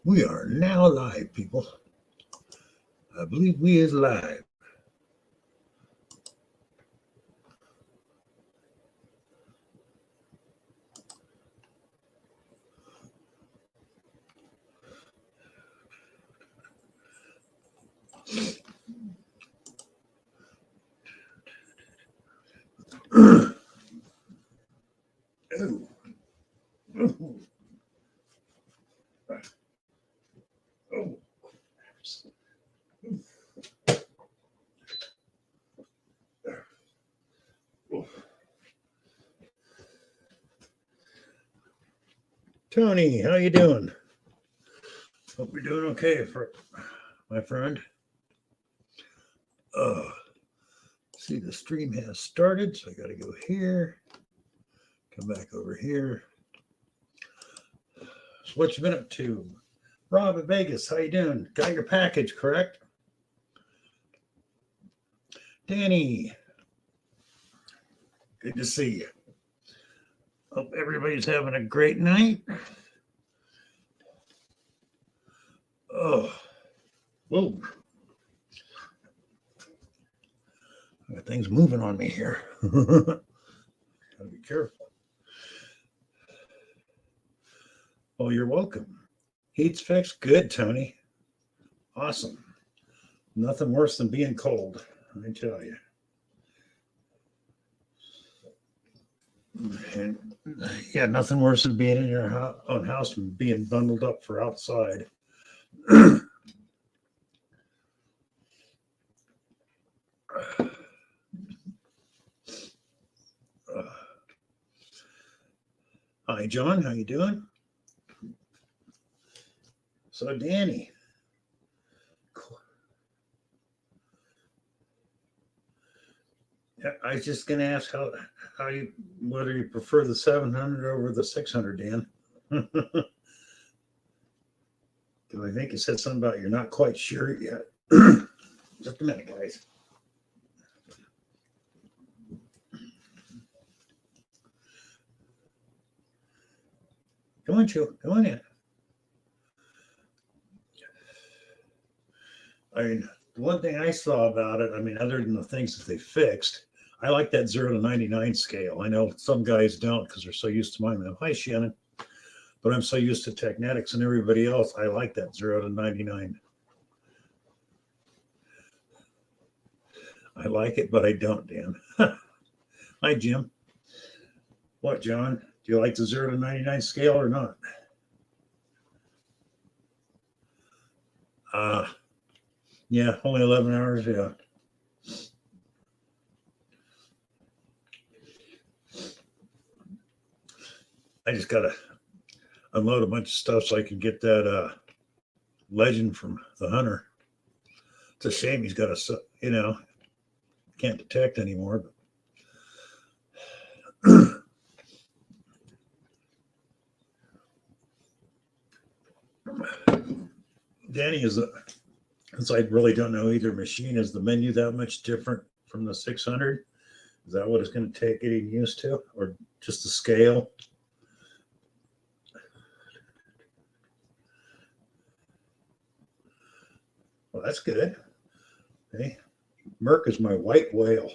We are now live, people. I believe we is live. Oh. Oh. Oh. Tony, how you doing? Hope you're doing okay, my friend. Uh, see, the stream has started, so I got to go here, come back over here. So what you been up to? Rob at Vegas, how you doing? Got your package, correct? Danny, good to see you. Hope everybody's having a great night. Oh, whoa. Got things moving on me here. Gotta be careful. Oh, you're welcome. Heat's fixed. Good, Tony. Awesome. Nothing worse than being cold, I tell you. And yeah, nothing worse than being in your own house and being bundled up for outside. Hi, John. How you doing? So, Danny. I was just going to ask how you whether you prefer the 700 over the 600, Dan. Because I think you said something about you're not quite sure yet. Just a minute, guys. Come on, Joe. Come on in. I mean, the one thing I saw about it, I mean, other than the things that they fixed, I like that 0 to 99 scale. I know some guys don't because they're so used to mine. Hi, Shannon. But I'm so used to Technetics and everybody else. I like that 0 to 99. I like it, but I don't, Dan. Hi, Jim. What, John? Do you like the 0 to 99 scale or not? Yeah, only 11 hours. Yeah. I just got to unload a bunch of stuff so I can get that legend from the hunter. It's a shame he's got a, can't detect anymore. But Danny since I really don't know either machine, is the menu that much different from the 600? Is that what it's going to take getting used to, or just the scale? Well, that's good. Hey, Merc is my white whale.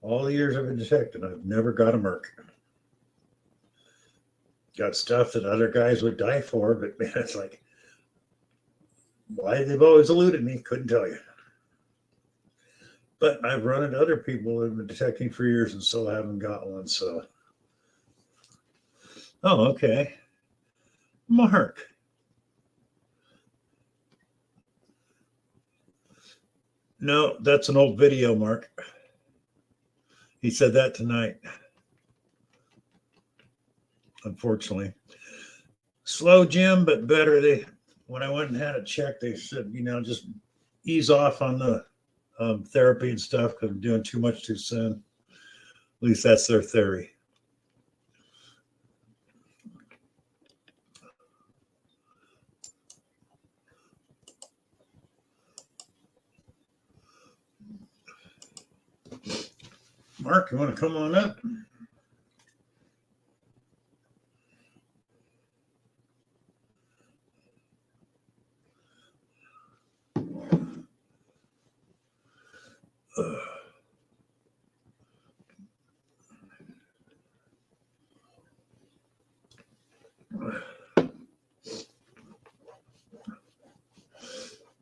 All the years I've been detecting, I've never got a Merc. Got stuff that other guys would die for, but man, it's like, why they've always eluded me, couldn't tell you. But I've run into other people who have been detecting for years and still haven't got one. So, oh, okay. Mark. No, that's an old video, Mark. He said that tonight. Unfortunately. Slow, Jim, but better. When I went and had it checked, they said, just ease off on the therapy and stuff because I'm doing too much too soon. At least that's their theory. Mark, you want to come on up?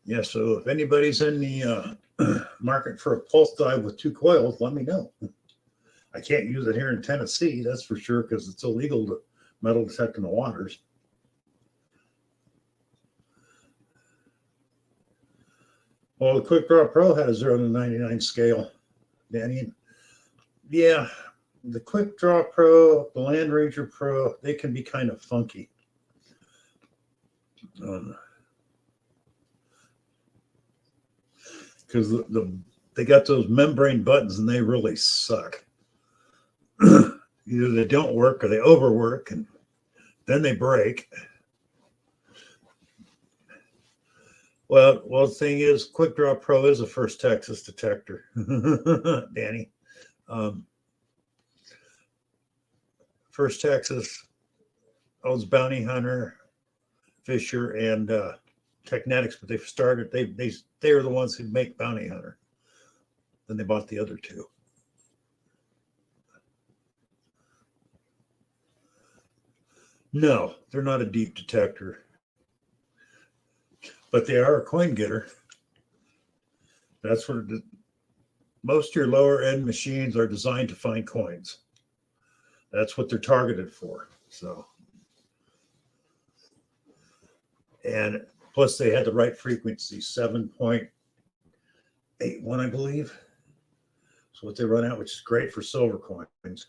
Yeah, so if anybody's in the market for a pulse dive with 2 coils, let me know. I can't use it here in Tennessee, that's for sure, because it's illegal to metal detect in the waters. Well, the Quick Draw Pro had a 0 to 99 scale, Danny. Yeah, the Quick Draw Pro, the Land Ranger Pro, they can be kind of funky. Because they got those membrane buttons and they really suck. Either they don't work or they overwork and then they break. Well, the thing is, Quick Draw Pro is a First Texas detector, Danny. First Texas owns Bounty Hunter, Fisher, and Technetics, but they started. They are the ones who make Bounty Hunter. Then they bought the other 2. No, they're not a deep detector, but they are a coin getter. That's what most of your lower end machines are designed to find coins. That's what they're targeted for. So, and plus they had the right frequency, 7.81, I believe. So what they run out, which is great for silver coins.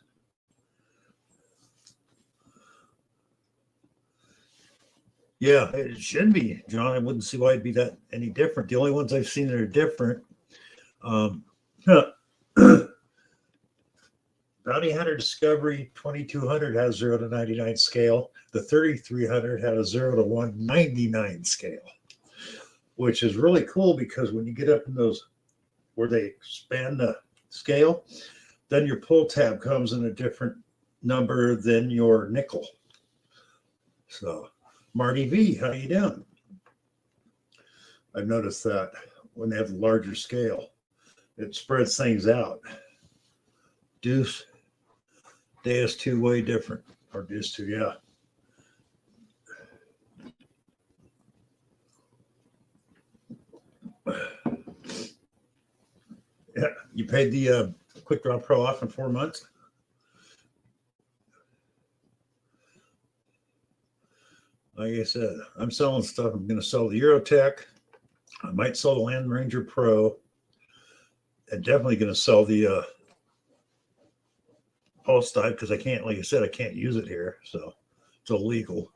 Yeah, it should be, John. I wouldn't see why it'd be that any different. The only ones I've seen that are different, Bounty Hunter Discovery 2200 has 0 to 99 scale. The 3300 had a 0 to 199 scale, which is really cool because when you get up in those where they expand the scale, then your pull tab comes in a different number than your nickel. So, Marty V, how you doing? I've noticed that when they have a larger scale, it spreads things out. Deuce, Deus 2 way different, or Deuce 2, yeah. Yeah, you paid the Quick Draw Pro off in 4 months. Like I said, I'm selling stuff. I'm going to sell the Eurotech. I might sell the Land Ranger Pro. And definitely going to sell the pulse dive because I can't, like I said, I can't use it here. So it's illegal.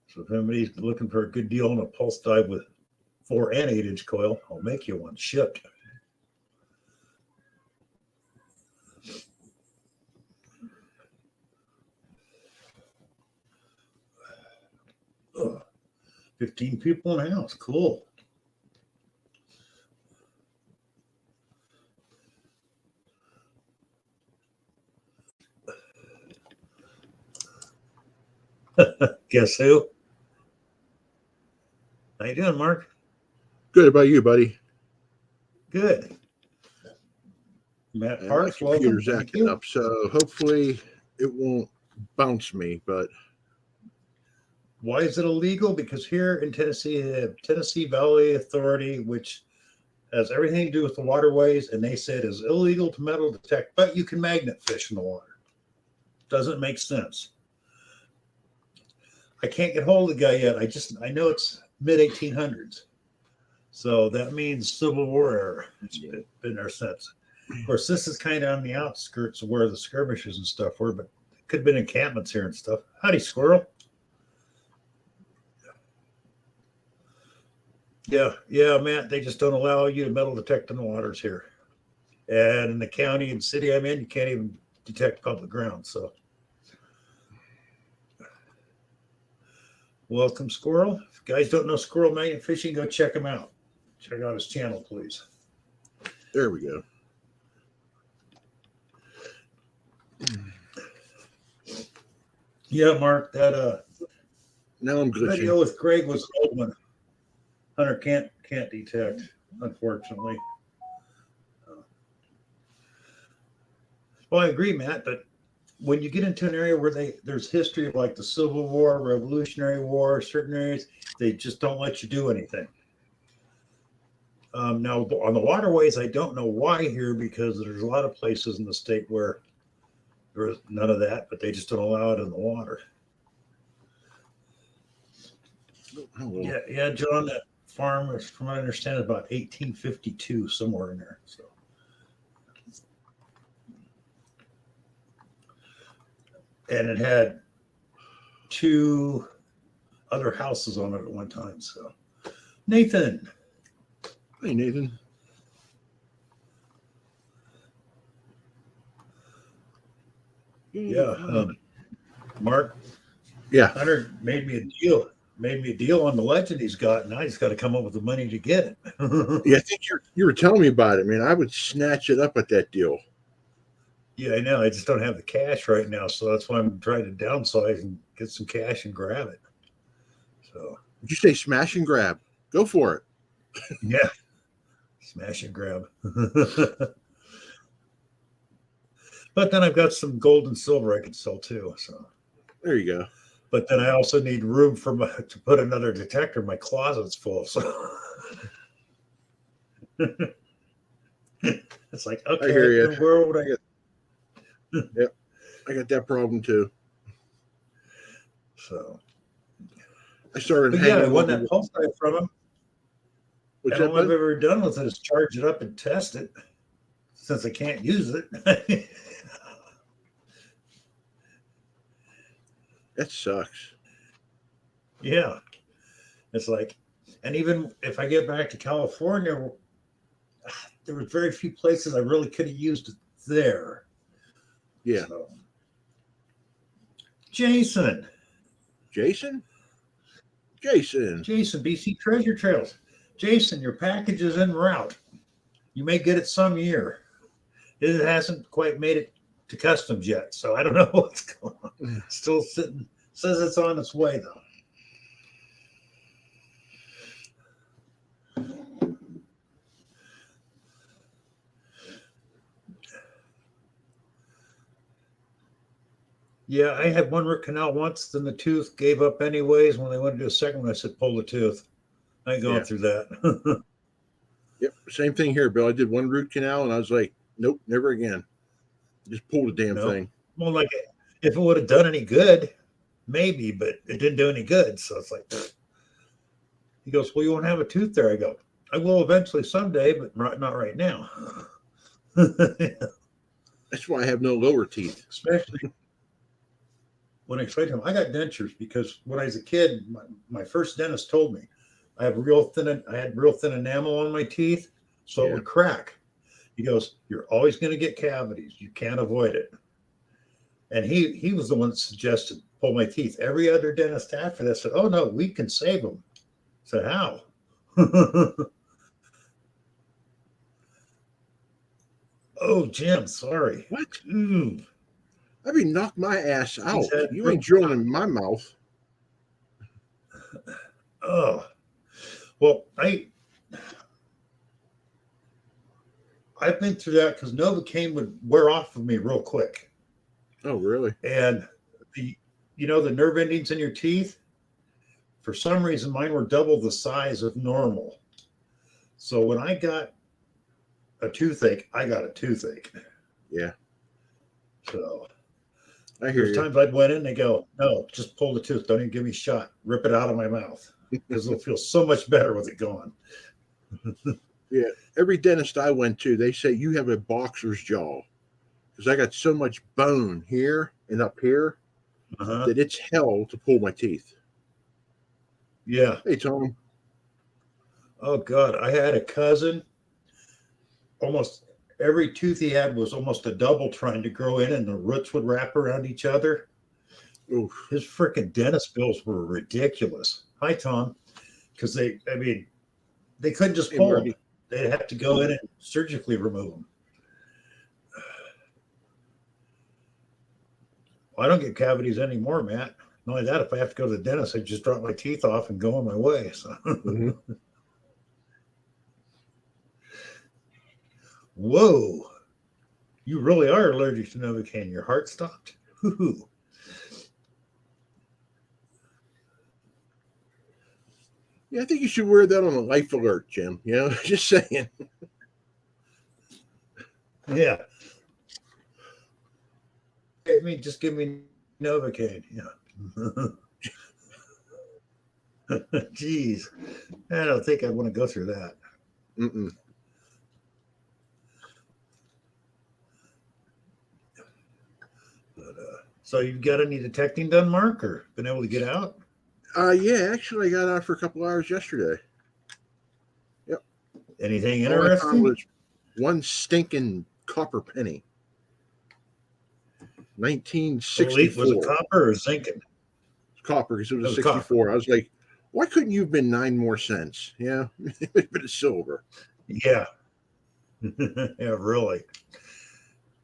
So if anybody's looking for a good deal on a pulse dive with 4 and 8 inch coil, I'll make you one shipped. Ugh. 15 people in the house. Cool. Guess who? How you doing, Mark? Good. About you, buddy? Good. Matt Parks, my computer's welcome. acting up, so hopefully it won't bounce me. But why is it illegal? Because here in Tennessee, they have Tennessee Valley Authority, which has everything to do with the waterways, and they said it is illegal to metal detect, but you can magnet fish in the water. Doesn't make sense. I can't get hold of the guy yet. I know it's mid 1800s, so that means Civil War era. It's been there since. Of course, this is kind of on the outskirts of where the skirmishes and stuff were, but it could have been encampments here and stuff. Howdy, squirrel. Yeah, Matt. They just don't allow you to metal detect in the waters here, and in the county and city I'm in, you can't even detect public ground. So, welcome, squirrel. If you guys don't know Squirrel Magnet Fishing, go check him out. Check out his channel, please. there we go. Yeah, Mark. That Now I'm glitching. video with Greg was an old one. Hunter can't detect, unfortunately. Well, I agree, Matt, but when you get into an area where there's history of like the Civil War, Revolutionary War, certain areas, they just don't let you do anything. Now, on the waterways, I don't know why here, because there's a lot of places in the state where there's none of that, but they just don't allow it in the water. Oh, well. Yeah, John, that farm is, from what I understand, about 1852, somewhere in there. So, and it had 2 other houses on it at one time. So, Nathan. Hey, Nathan. Yeah, Mark. Yeah. Hunter made me a deal. Made me a deal on the legend he's got. Now he's got to come up with the money to get it. Yeah, I think you were telling me about it, man. I would snatch it up at that deal. Yeah, I know. I just don't have the cash right now, so that's why I'm trying to downsize and get some cash and grab it. So, Did you say smash and grab? Go for it. yeah, smash and grab. But then I've got some gold and silver I can sell too. So There you go. but then I also need room to put another detector. My closet's full, so it's like, okay, I hear you. where would I get? Yep, I got that problem too. So, I started. but yeah, I won that pulse type from him. What's And that, all I've bud? ever done with it is charge it up and test it, since I can't use it. That sucks. Yeah, it's like, and even if I get back to California, there were very few places I really could have used it there. Yeah. So, Jason, Jason, BC Treasure Trails. Jason, your package is en route. You may get it some year. It hasn't quite made it to customs yet, so I don't know what's going on. Still sitting. Says it's on its way though. Yeah, I had one root canal once, then the tooth gave up anyways. When they wanted to do a second one, I said, pull the tooth. I ain't going through that. Yep, same thing here, Bill. I did one root canal and I was like, nope, never again. Just pull the damn thing. Well, like, if it would have done any good, maybe, but it didn't do any good. So it's like, he goes, well, you won't have a tooth there. I go, I will eventually someday, but not right now. That's why I have no lower teeth. Especially when I explained to him, I got dentures because when I was a kid, my first dentist told me I had real thin enamel on my teeth, so it would crack. He goes, you're always going to get cavities. You can't avoid it. And he was the one that suggested pull my teeth. Every other dentist after that said, oh no, we can save them. I said, how? Oh, Jim, sorry. What? Ooh. I mean, knock my ass out. had You ain't drilling in my mouth. Oh, well, I've been through that because Novocaine would wear off of me real quick. Oh, really? And the nerve endings in your teeth, for some reason, mine were double the size of normal. So when I got a toothache, I got a toothache. Yeah. So I hear there's you. times I'd went in, they go, no, just pull the tooth. Don't even give me a shot. Rip it out of my mouth because it'll feel so much better with it gone. Yeah. Every dentist I went to, they say you have a boxer's jaw because I got so much bone here and up here that it's hell to pull my teeth. Yeah. Hey, Tom. Oh, God. I had a cousin. Almost every tooth he had was almost a double trying to grow in, and the roots would wrap around each other. Oof. His freaking dentist bills were ridiculous. Hi, Tom. Because they couldn't just pull them. They'd have to go in and surgically remove them. Well, I don't get cavities anymore, Matt. Not only that, if I have to go to the dentist, I just drop my teeth off and go on my way. So. Whoa. You really are allergic to Novocaine. Your heart stopped? Woo-hoo. Yeah, I think you should wear that on a life alert, Jim. You know, just saying. Yeah. Just give me Novocaine. Yeah. Jeez. I don't think I want to go through that. Mm-mm. But, so you've got any detecting done, Mark, or been able to get out? Yeah, actually, I got out for a couple hours yesterday. Yep. Anything All I found interesting? was one stinking copper penny. Elite, was it 1964. copper or zinc? Copper, because it was It a was copper. 64. I was like, why couldn't you have been 9 more cents? Yeah, it would have been a silver. Yeah. Yeah, really.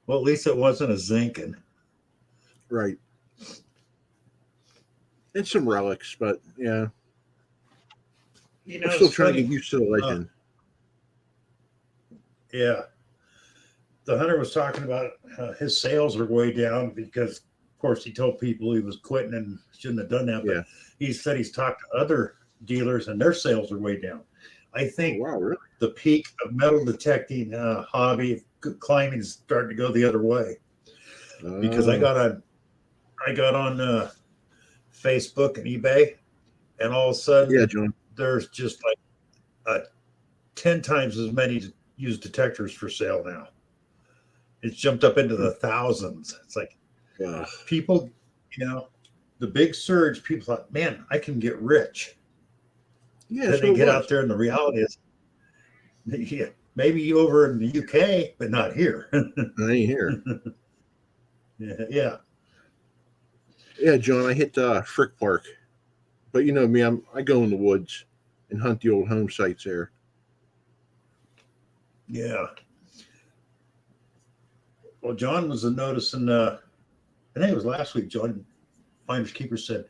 Well, at least it wasn't a zinc. Right. And some relics, but yeah. You I'm know, still it's trying to funny. get used to the legend. Yeah. The hunter was talking about his sales are way down because, of course, he told people he was quitting and shouldn't have done that. But Yeah. he said he's talked to other dealers and their sales are way down. I Oh, think wow, really? the peak of metal detecting hobby climbing is starting to go the other way because I got on Facebook and eBay, and all of a sudden Yeah, John. there's just like 10 times as many used detectors for sale now. It's jumped up into the thousands. It's like people, the big surge, people thought, man, I can get rich. Yeah, Then they get out there and the reality is, yeah, maybe over in the UK, but not here. I ain't here. Yeah. Yeah, John, I hit Frick Park. But you know me, I go in the woods and hunt the old home sites there. Yeah. Well, John was noticing, I think it was last week, John Finders Keeper said,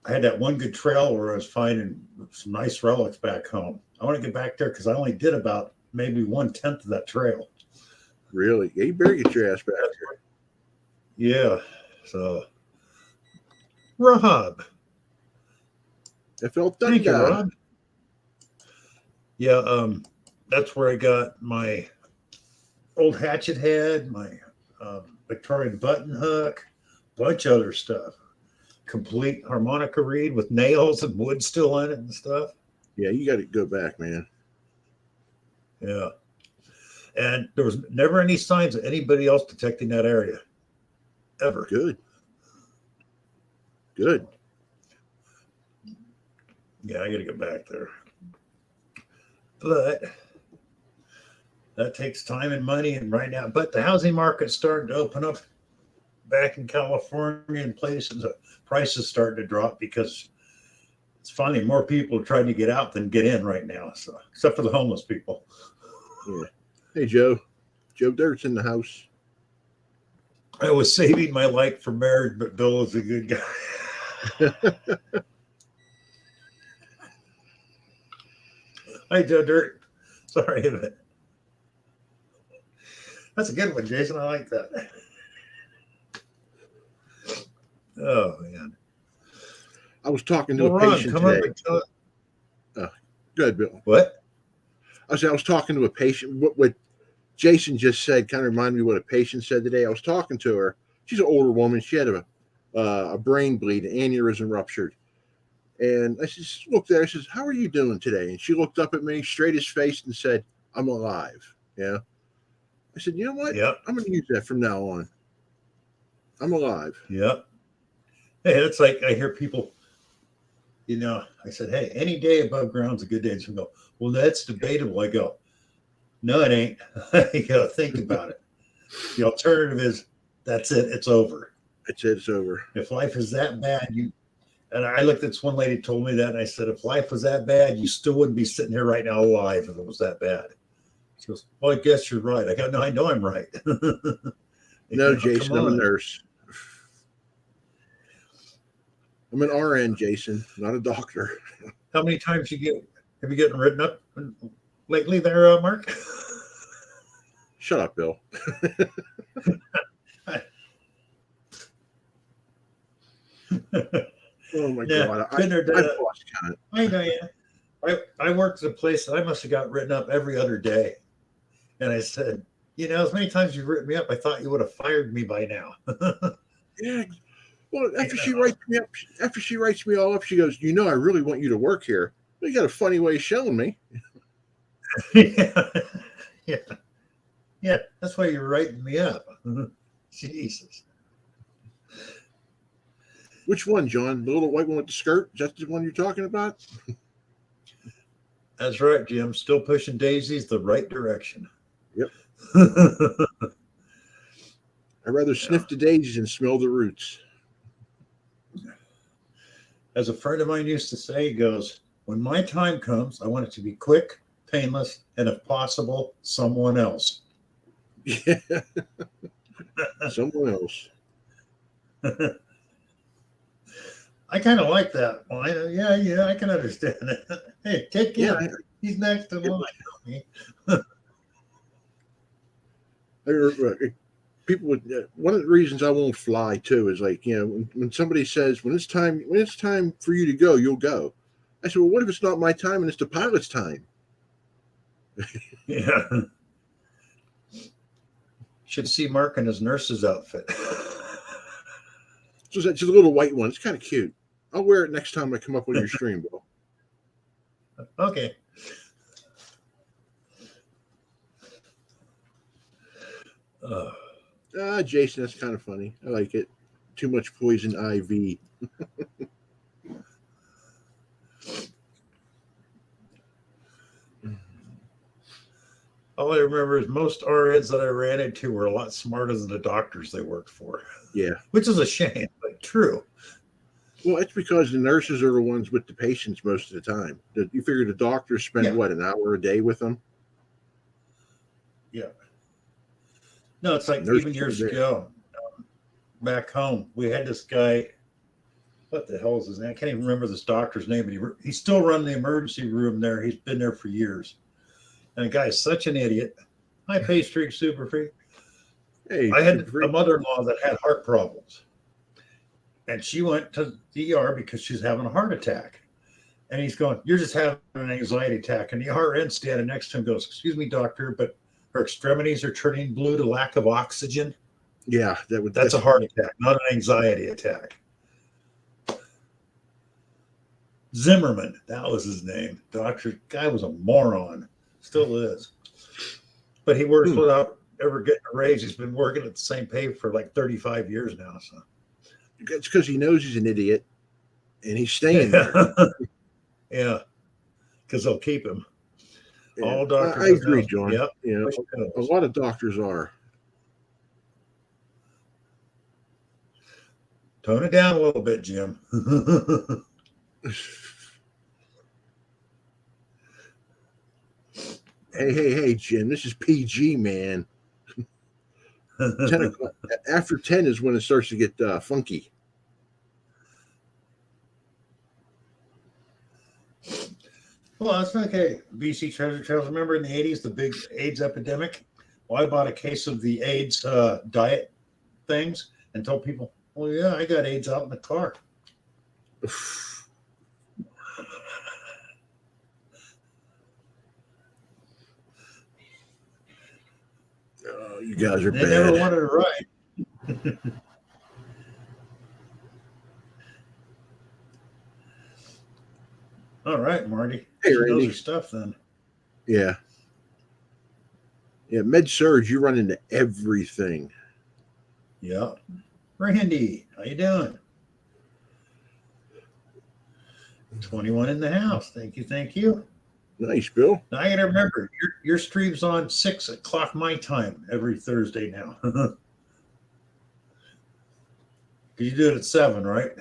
I had that one good trail where I was finding some nice relics back home. I want to get back there because I only did about maybe 1/10 of that trail. Really? Yeah, you better get your ass back there. Yeah. So, Rob. FL Thank you, Thunder. Rob. Yeah, that's where I got my old hatchet head, my Victorian button hook, bunch of other stuff. Complete harmonica reed with nails and wood still in it and stuff. Yeah, you got to go back, man. Yeah. And there was never any signs of anybody else detecting that area. Ever. Good. Good. Yeah, I got to get back there. But that takes time and money. And right now, but the housing market's starting to open up back in California and places. Prices starting to drop because it's finally more people are trying to get out than get in right now. So, except for the homeless people. Yeah. Hey, Joe. Joe Dirt's in the house. I was saving my life for marriage, but Bill is a good guy. Hi, Joe Dirt. Sorry, but that's a good one, Jason. I like that. Oh man. I was talking to a Ron, patient come up today. and tell Good, Bill. what? I was talking to a patient. What Jason just said kind of reminded me what a patient said today. I was talking to her. She's an older woman. She had a brain bleed, an aneurysm ruptured. And I just looked at her. I says, "How are you doing today?" And she looked up at me, straight as face, and said, "I'm alive." Yeah. I said, "You know what? Yep. I'm going to use that from now on. I'm alive." Yep. Hey, it's like I hear people, I said, hey, any day above ground's a good day. And she go, well, that's debatable. I go, no, it ain't. You got to think about it. The alternative is that's it. It's over. It's over. If life is that bad, and I looked at this one lady told me that, and I said, if life was that bad, you still wouldn't be sitting here right now alive if it was that bad. She goes, well, I guess you're right. I go, no, I know I'm right. No, Jason, I'm a nurse. I'm an RN, Jason, not a doctor. How many times have you gotten written up lately there, Mark? Shut up, Bill. Oh my Yeah, God. been there, done I've that. lost count. I know, yeah. I worked at a place that I must have got written up every other day. And I said, as many times you've written me up, I thought you would have fired me by now. Yeah. Well, You know. after she writes me all up, she goes, I really want you to work here. Well, you got a funny way of showing me. Yeah. Yeah. Yeah. That's why you're writing me up. Jesus. Which one, John? The little white one with the skirt? Is that the one you're talking about? That's right, Jim. Still pushing daisies the right direction. Yep. Yeah. I'd rather sniff the daisies and smell the roots. As a friend of mine used to say, he goes, when my time comes, I want it to be quick, painless, and if possible, someone else. Yeah. Someone else. I kind of like that line. Yeah, I can understand it. Hey, take him. Yeah. He's next in line. People would. One of the reasons I won't fly too is like when somebody says when it's time for you to go, you'll go. I said, well, what if it's not my time and it's the pilot's time? Yeah. Should see Mark in his nurse's outfit. So it's a little white one. It's kind of cute. I'll wear it next time I come up on your stream, Bill. Okay. Jason, that's kind of funny. I like it. Too much poison IV. All I remember is most RNs that I ran into were a lot smarter than the doctors they worked for. Yeah. Which is a shame, but true. Well, it's because the nurses are the ones with the patients most of the time. You figure the doctors spend, an hour a day with them? Yeah. No, it's like even years ago, back home, we had this guy. What the hell is his name? I can't even remember this doctor's name, but he's still running the emergency room there. He's been there for years. And the guy is such an idiot. Hi, Pay Streak Super Freak. Hey, I had a mother-in-law that had heart problems. And she went to the ER because she's having a heart attack. And he's going, you're just having an anxiety attack. And the RN standing next to him goes, excuse me, doctor, but her extremities are turning blue to lack of oxygen. Yeah, that's a heart attack, not an anxiety attack. Zimmerman, that was his name. Doctor, guy was a moron. Still is. But he works without ever getting a raise. He's been working at the same pay for like 35 years now. So it's because he knows he's an idiot and he's staying there. Yeah. Because they'll keep him. Yeah. All doctors. I agree, John. Yep. A lot of doctors are. Tone it down a little bit, Jim. Hey, Jim, this is PG, man. 10 o'clock, after 10 is when it starts to get funky. Well, that's okay. BC Treasure Trails. Remember in the 80s, the big AIDS epidemic? Well, I bought a case of the AIDS diet things and told people, well, yeah, I got AIDS out in the car. Oh, you guys are they bad. Never wanted to ride. All right, Marty. Hey, Randy. Knows your stuff then. Yeah. Yeah, Med Surge, you run into everything. Yeah. Randy, how you doing? 21 in the house. Thank you. Nice, Bill. Now I gotta remember your stream's on 6 o'clock my time every Thursday now. You do it at 7, right?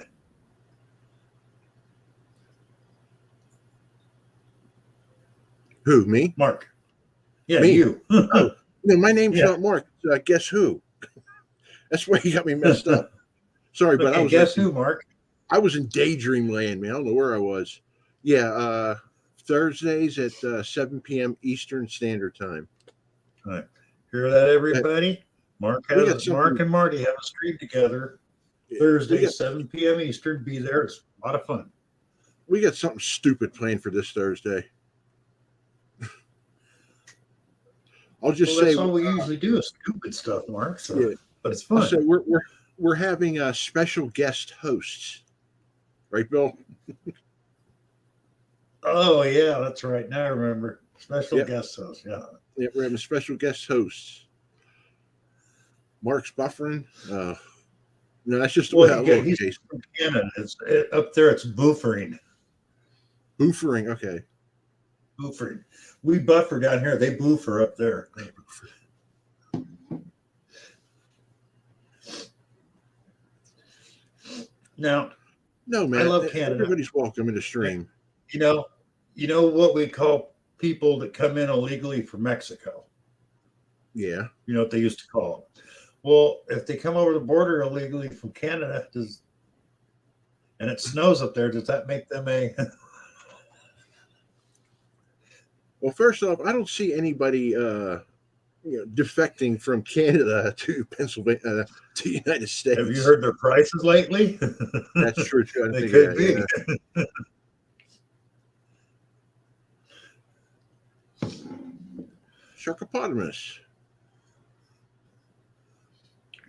Who, me? Mark. Yeah, me? You. Oh, no, my name's not Mark. Guess who? That's why you got me messed up. Sorry, but okay, I was. Guess who, Mark? I was in daydream land, man. I don't know where I was. Yeah, Thursdays at 7 p.m. Eastern Standard Time. All right. Hear that, everybody? Mark and Marty have a stream together Thursday, 7 p.m. Eastern. Be there. It's a lot of fun. We got something stupid planned for this Thursday. I'll just say that's all we usually do is stupid stuff, Mark. So, yeah. But it's fun. So we're having special guest hosts, right, Bill? Oh yeah, that's right. Now I remember special guest hosts. Yeah. Yeah, we're having special guest hosts. Mark's buffering. No, that's just the way I look. He's from Canada. Up there. It's buffering. Buffering. Okay. Buffering. We buffer down here. They buffer up there. Now, no man, I love Canada. Everybody's welcome in the stream. You know what we call people that come in illegally from Mexico. Yeah. You know what they used to call them. Well, if they come over the border illegally from Canada, and it snows up there, does that make them a? Well, first off, I don't see anybody defecting from Canada to Pennsylvania to the United States. Have you heard their prices lately? That's true. They could be. Yeah. Sharkopotamus.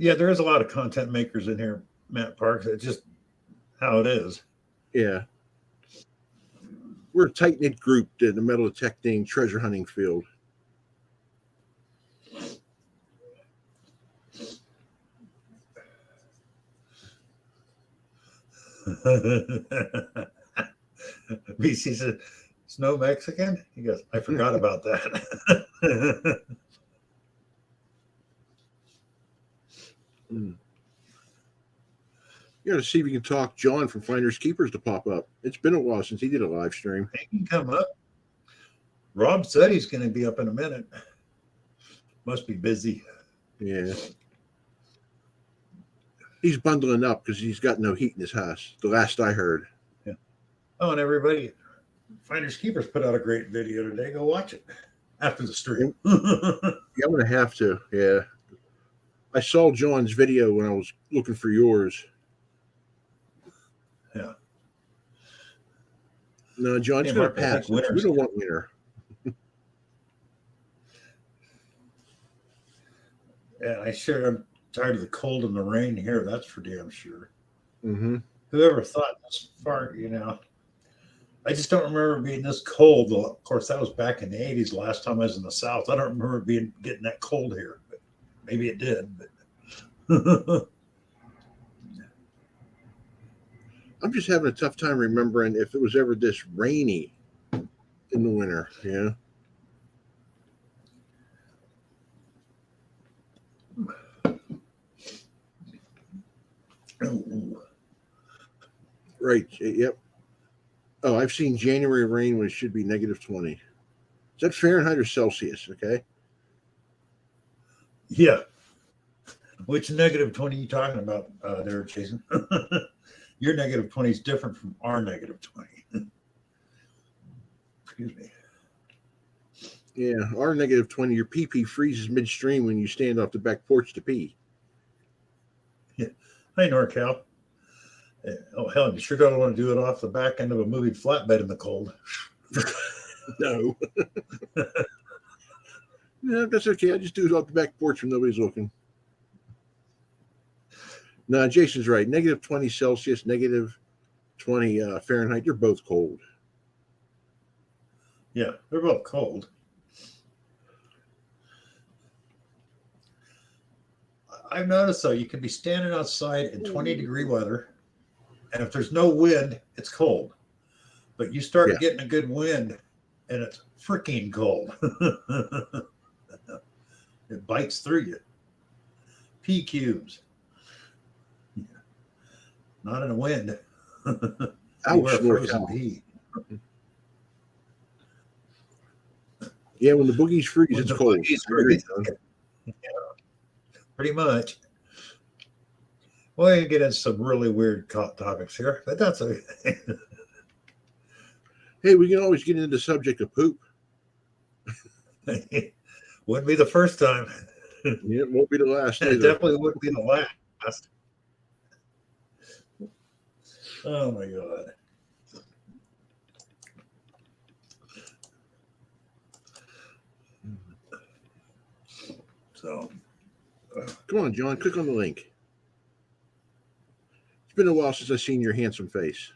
Yeah, there is a lot of content makers in here, Matt Parks. It's just how it is. Yeah. We're a tight-knit group in the metal detecting treasure hunting field. BC said, "Snow Mexican?" He goes, "I forgot about that." You got to see if you can talk John from Finders Keepers to pop up. It's been a while since he did a live stream. He can come up. Rob said he's going to be up in a minute. Must be busy. Yeah. He's bundling up because he's got no heat in his house. The last I heard. Yeah. Oh, and everybody, Finders Keepers put out a great video today. Go watch it after the stream. Yeah, I'm going to have to. Yeah. I saw John's video when I was looking for yours. Yeah. No, John's going to pass. We don't want winter. Yeah, I'm tired of the cold and the rain here. That's for damn sure. Mm-hmm. Whoever thought this far, I just don't remember being this cold. Well, of course, that was back in the 80s, last time I was in the South. I don't remember getting that cold here, but maybe it did. But I'm just having a tough time remembering if it was ever this rainy in the winter. Yeah. Right. Yep. Oh, I've seen January rain when it should be -20. Is that Fahrenheit or Celsius? Okay. Yeah. Which -20 are you talking about there, Jason? Your -20 is different from our -20. Excuse me. Yeah, our -20, your pee freezes midstream when you stand off the back porch to pee. Yeah. Hey, NorCal. Oh, hell, you sure don't want to do it off the back end of a moving flatbed in the cold. No. No, that's okay. I just do it off the back porch when nobody's looking. No, Jason's right. -20 Celsius, -20 Fahrenheit. You're both cold. Yeah, they're both cold. I've noticed, though, you can be standing outside in 20-degree weather, and if there's no wind, it's cold. But you start getting a good wind, and it's freaking cold. It bites through you. P cubes. Yeah. Not in a wind. Ouch, frozen pea. Yeah, when the boogies freeze, it's cold. Yeah, pretty much. Well, you get into some really weird topics here, but that's okay. Hey, we can always get into the subject of poop. Wouldn't be the first time. Yeah, it won't be the last It either. definitely wouldn't be the last. Oh my God. So, Come on, John, click on the link. It's been a while since I've seen your handsome face.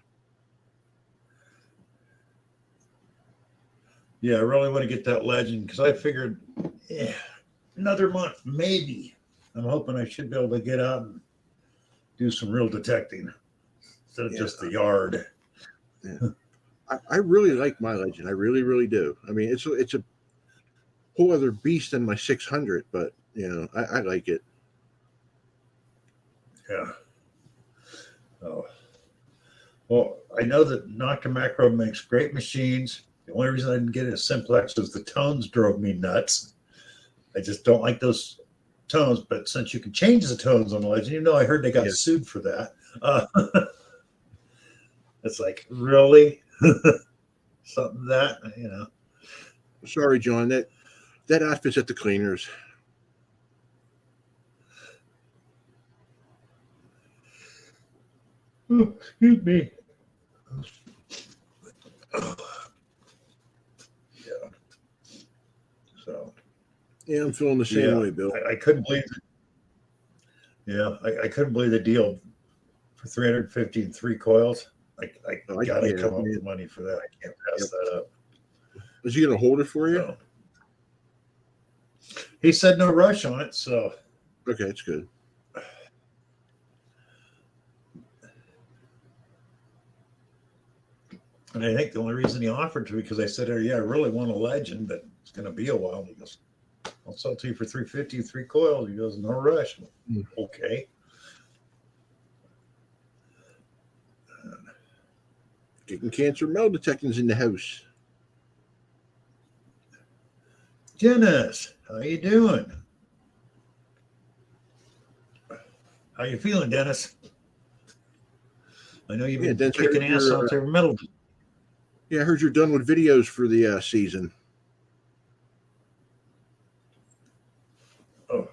yeah, I really want to get that legend because I figured, yeah, another month, maybe. I'm hoping I should be able to get out and do some real detecting instead of just the yard. Yeah. I really like my Legend. I really, really do. I mean, it's a whole other beast than my 600, but I like it. Yeah. Oh. Well, I know that Nocta Macro makes great machines. The only reason I didn't get it as Simplex is the tones drove me nuts. I just don't like those tones. But since you can change the tones on the Legend, I heard they got sued for that. It's like, really? Something that, Sorry, John. That outfit's at the cleaners. Oh, excuse me. Yeah. So. Yeah, I'm feeling the same way, Bill. I couldn't believe it. Yeah, I couldn't believe the deal for 350 and 3 coils. I gotta come up with money for that. I can't pass that up. Is he gonna hold it for you? So. He said no rush on it, so okay, it's good. And I think the only reason he offered to me because I said, "Oh yeah, I really want a Legend, but it's going to be a while." And he goes, "I'll sell it to you for 350, 3 coils." He goes, "No rush." Like, okay. Getting cancer metal detectors in the house. Dennis, how you doing? How you feeling, Dennis? I know you've been kicking ass out there metal. Yeah, I heard you're done with videos for the season. Oh.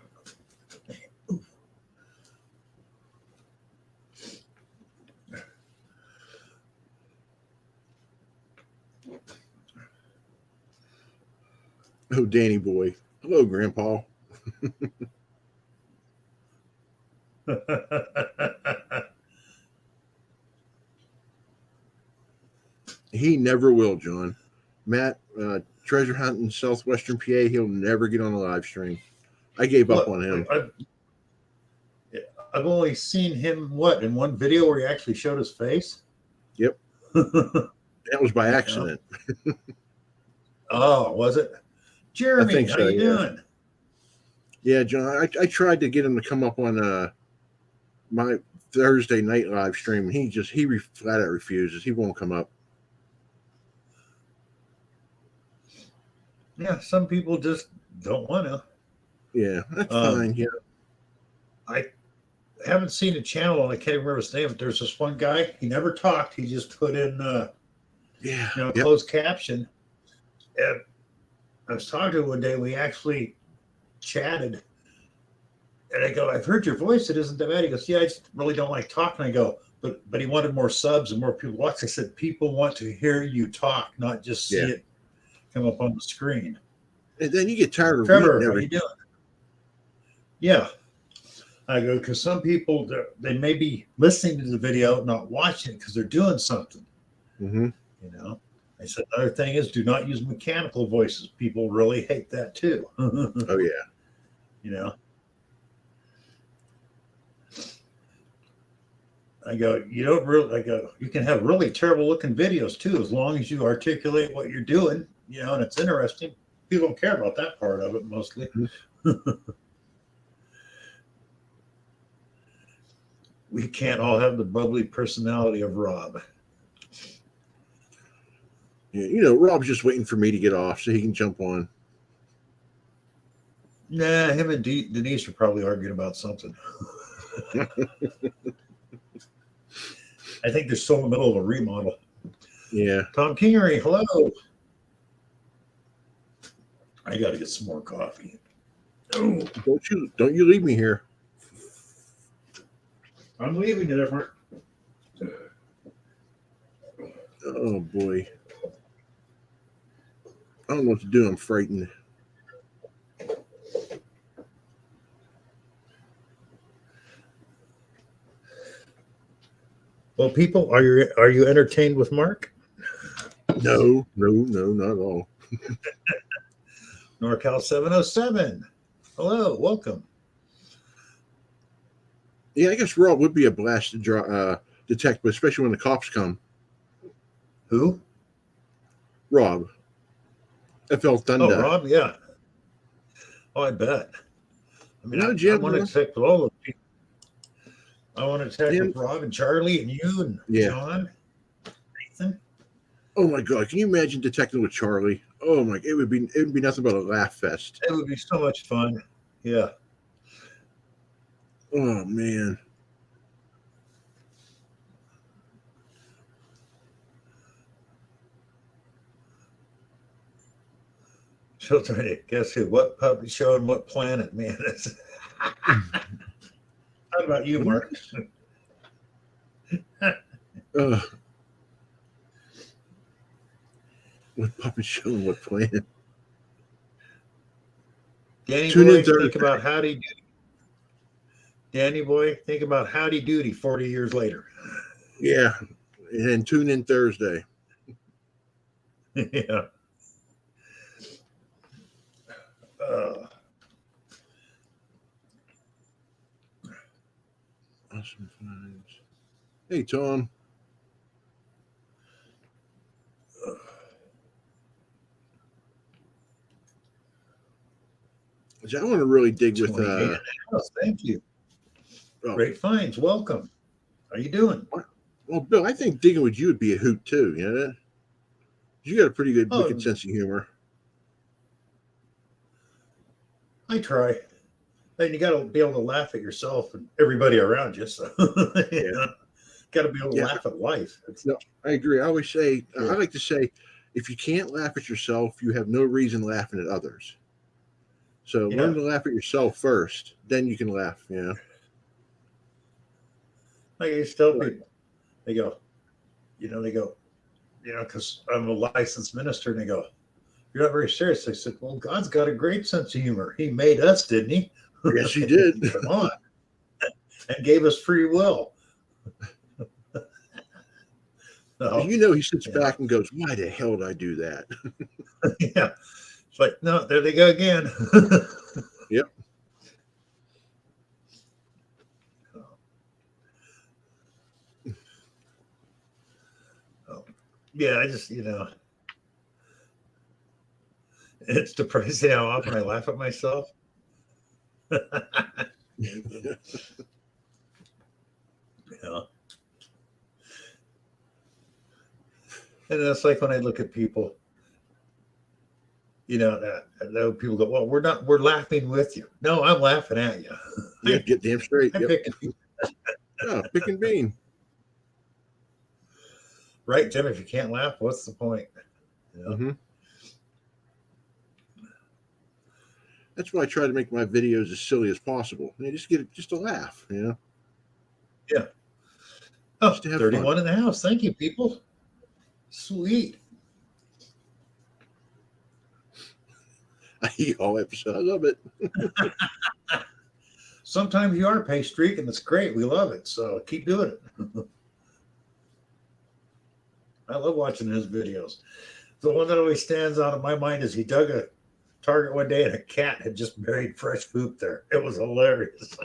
Oh, Danny boy. Hello, Grandpa. He never will, John. Matt, treasure hunt in southwestern PA, he'll never get on a live stream. I gave up on him. I've only seen him, in one video where he actually showed his face? Yep. That was by accident. Oh, was it? Jeremy, I think so, how you doing? Yeah, John, I tried to get him to come up on my Thursday night live stream. He flat out refuses. He won't come up. Yeah, some people just don't want to. Yeah, that's fine. Yeah. I haven't seen a channel, and I can't remember his name, but there's this one guy. He never talked. He just put in, closed caption. And I was talking to him one day. We actually chatted. And I go, "I've heard your voice. It isn't that bad." He goes, "Yeah, I just really don't like talking." I go, but he wanted more subs and more people watch. I said, "People want to hear you talk, not just see it come up on the screen." And then you get tired of Trevor, how you doing? Yeah. I go, because some people, they may be listening to the video, not watching it because they're doing something. Mm-hmm. I said, another thing is do not use mechanical voices. People really hate that too. Oh, yeah. I go, you can have really terrible looking videos too, as long as you articulate what you're doing, and it's interesting. People don't care about that part of it mostly. Mm-hmm. We can't all have the bubbly personality of Rob. Yeah, Rob's just waiting for me to get off so he can jump on. Nah, him and Denise are probably arguing about something. I think they're still in the middle of a remodel. Yeah. Tom Kingery, hello. I got to get some more coffee. Oh, Don't you leave me here. I'm leaving it. Oh boy. I don't know what to do. I'm frightened. Well, people, are you entertained with Mark? No, not at all. NorCal 707. Hello, welcome. Yeah, I guess Rob would be a blast to detect, but especially when the cops come. Who? Rob. FL Thunder. Oh, Rob, yeah. Oh, I bet. I mean, No, I Jim. want to detect with all those people. I want to detect Jim. with Rob and Charlie and you and John, Nathan. Oh my God! Can you imagine detecting with Charlie? Oh my! It would be nothing but a laugh fest. It would be so much fun. Yeah. Oh man. Children, guess who? What puppy show and what planet, man? How about you, Mark? What puppet show and what plan? Danny Tune Boy, in Thursday. think about Howdy Doody. Danny Boy, think about Howdy Doody 40 years later. Yeah, and then tune in Thursday. Yeah. Awesome finds. Hey, Tom. I want to really dig with. Thank you. Oh, Great finds. Welcome. How you doing? Well, Bill, I think digging with you would be a hoot too. You know that? You got a pretty good wicked sense of humor. I try. And you got to be able to laugh at yourself and everybody around you. So, got to be able to laugh at life. No, I agree. I always say, I like to say, if you can't laugh at yourself, you have no reason laughing at others. So learn to laugh at yourself first, then you can laugh. You know. Like I used to tell people, they go, because I'm a licensed minister, and they go, "You're not very serious." I said, "Well, God's got a great sense of humor. He made us, didn't he?" Yes, he did. Come on. And gave us free will. No. You know, he sits back and goes, "Why the hell did I do that?" Yeah. It's like, no, there they go again. Yep. Yeah, I just, it's depressing how often I laugh at myself. And it's like when I look at people, I know people go, "Well, we're laughing with you." No, I'm laughing at you. Yeah, get damn straight. Pick and bean. Right, Jim? If you can't laugh, what's the point? Mm-hmm. That's why I try to make my videos as silly as possible. Just get just a laugh, Yeah. Oh, 31 fun in the house. Thank you, people. Sweet. I eat all episode. I love it. Sometimes you are pay streak, and it's great. We love it. So keep doing it. I love watching his videos. The one that always stands out in my mind is he dug a target one day and a cat had just buried fresh poop there. It was hilarious.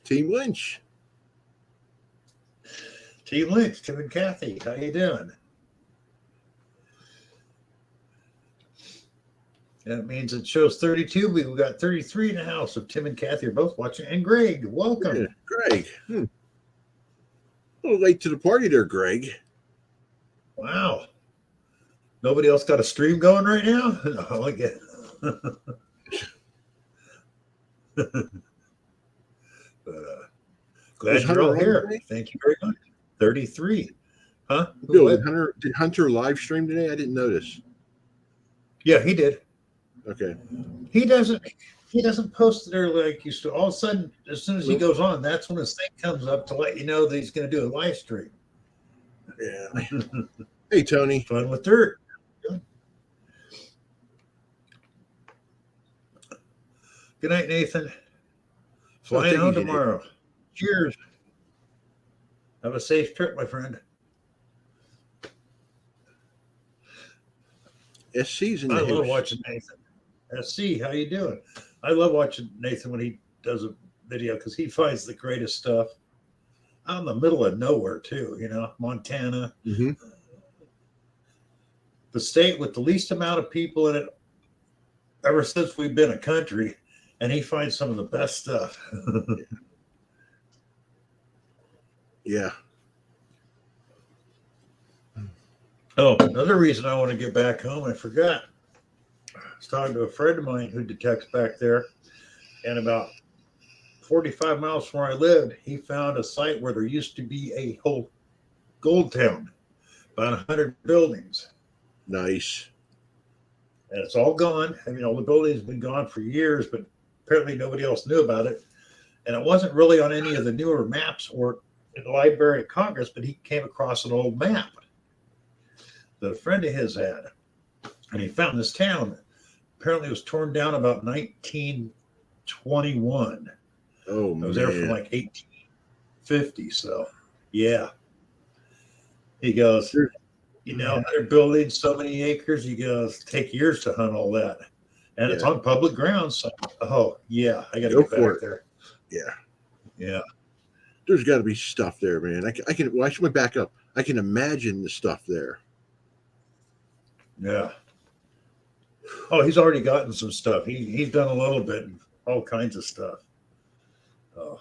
Team Lynch. Team Lynch, Tim and Kathy. How you doing? That means it shows 32. We've got 33 in the house. So Tim and Kathy are both watching. And Greg, welcome. Yeah, Greg. A little late to the party there, Greg. Wow. Nobody else got a stream going right now? No, I get glad you're all here. Today? Thank you very much. 33. Huh? Bill, did Hunter live stream today? I didn't notice. Yeah, he did. Okay. He doesn't post there like he used to. All of a sudden, as soon as he Nope. goes on, that's when his thing comes up to let you know that he's going to do a live stream. Yeah. Hey, Tony. Fun with dirt. Good night, Nathan. Flying take home it easy, tomorrow. Cheers. Have a safe trip, my friend. SC's in I the love house. watching Nathan. SC, how you doing? I love watching Nathan when he does a video because he finds the greatest stuff out in the middle of nowhere too. You know, Montana, Mm-hmm. the state with the least amount of people in it ever since we've been a country, and he finds some of the best stuff. Yeah. Oh, another reason I want to get back home, I forgot. I was talking to a friend of mine who detects back there, and about 45 miles from where I lived, he found a site where there used to be a whole gold town, about 100 buildings. Nice. And it's all gone. I mean, all the buildings have been gone for years, but apparently nobody else knew about it. And it wasn't really on any of the newer maps or in the Library of Congress, but he came across an old map that a friend of his had. And he found this town. Apparently it was torn down about 1921. Oh, I was there from like 1850. So, yeah. He goes, you know, 100 buildings, so many acres. He goes, take years to hunt all that. And it's on public ground. So, oh, yeah, I got to get back there. Yeah. Yeah. There's got to be stuff there, man. I can. Well, I should back up. I can imagine the stuff there. Yeah. Oh, he's already gotten some stuff. He's done a little bit, all kinds of stuff. Oh.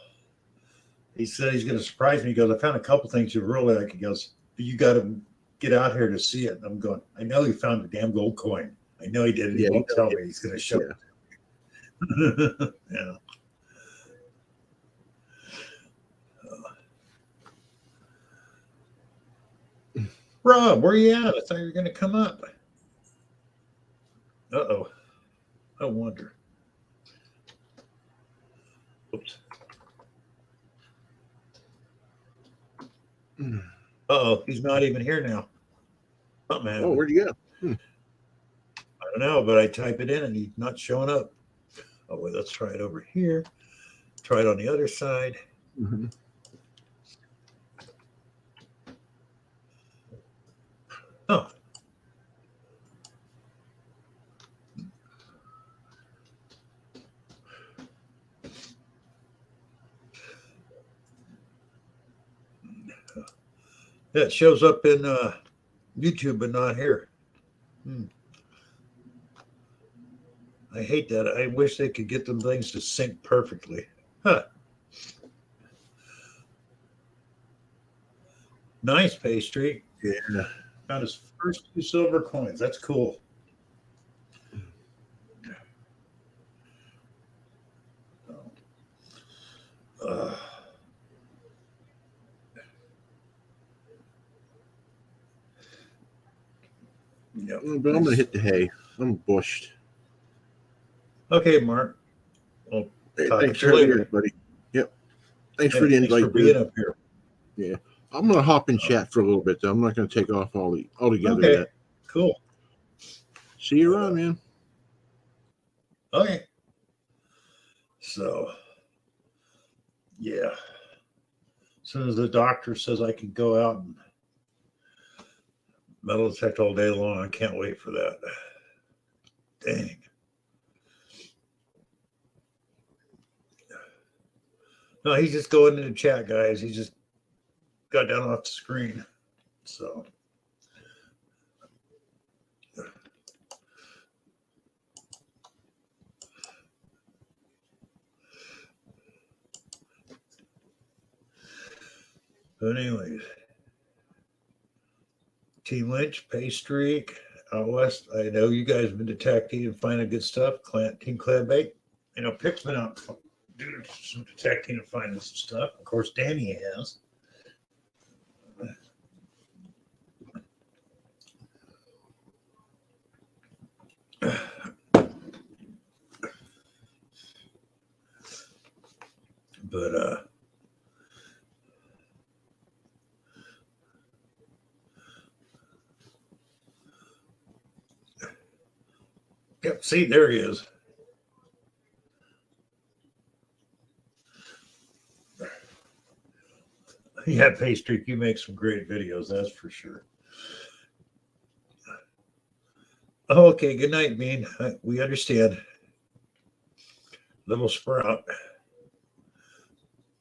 He said he's going to surprise me. He goes, I found a couple things you really like. He goes, you got to get out here to see it. And I'm going, I know he found a damn gold coin. I know he did it. He won't tell me. He's going to show it. Yeah. Rob, where you at? I thought you were going to come up. Uh-oh. I wonder. Oops. Uh-oh. He's not even here now. Oh, man. Oh, where'd you go? I don't know, but I type it in and he's not showing up. Oh, wait, let's try it over here. Try it on the other side. Mm-hmm. Oh. Yeah, it shows up in YouTube, but not here. I hate that. I wish they could get them things to sync perfectly. Huh. Nice pastry. Yeah. Found his first 2 silver coins. That's cool. Yep. But I'm going to hit the hay. I'm bushed. Okay, Mark. Well, hey, talk thanks to you for later, everybody. Yep. Thanks for the invite. Thanks for being up here. Yeah. I'm going to hop in chat for a little bit, though. I'm not going to take off altogether yet. Cool. See you around, man. Okay. So, yeah. As soon as the doctor says I can go out and metal detect all day long, I can't wait for that. Dang. No, he's just going into chat, guys. He just got down off the screen. So. But anyways, Team Lynch, Pay Streak, out west. I know you guys have been detecting and finding good stuff. Team Clanbait. You know, Pick's been out doing some detecting and finding some stuff. Of course, Danny has. But yep, see, there he is. Yeah, Pastry, you make some great videos, that's for sure. Okay, good night, Bean. We understand. Little Sprout.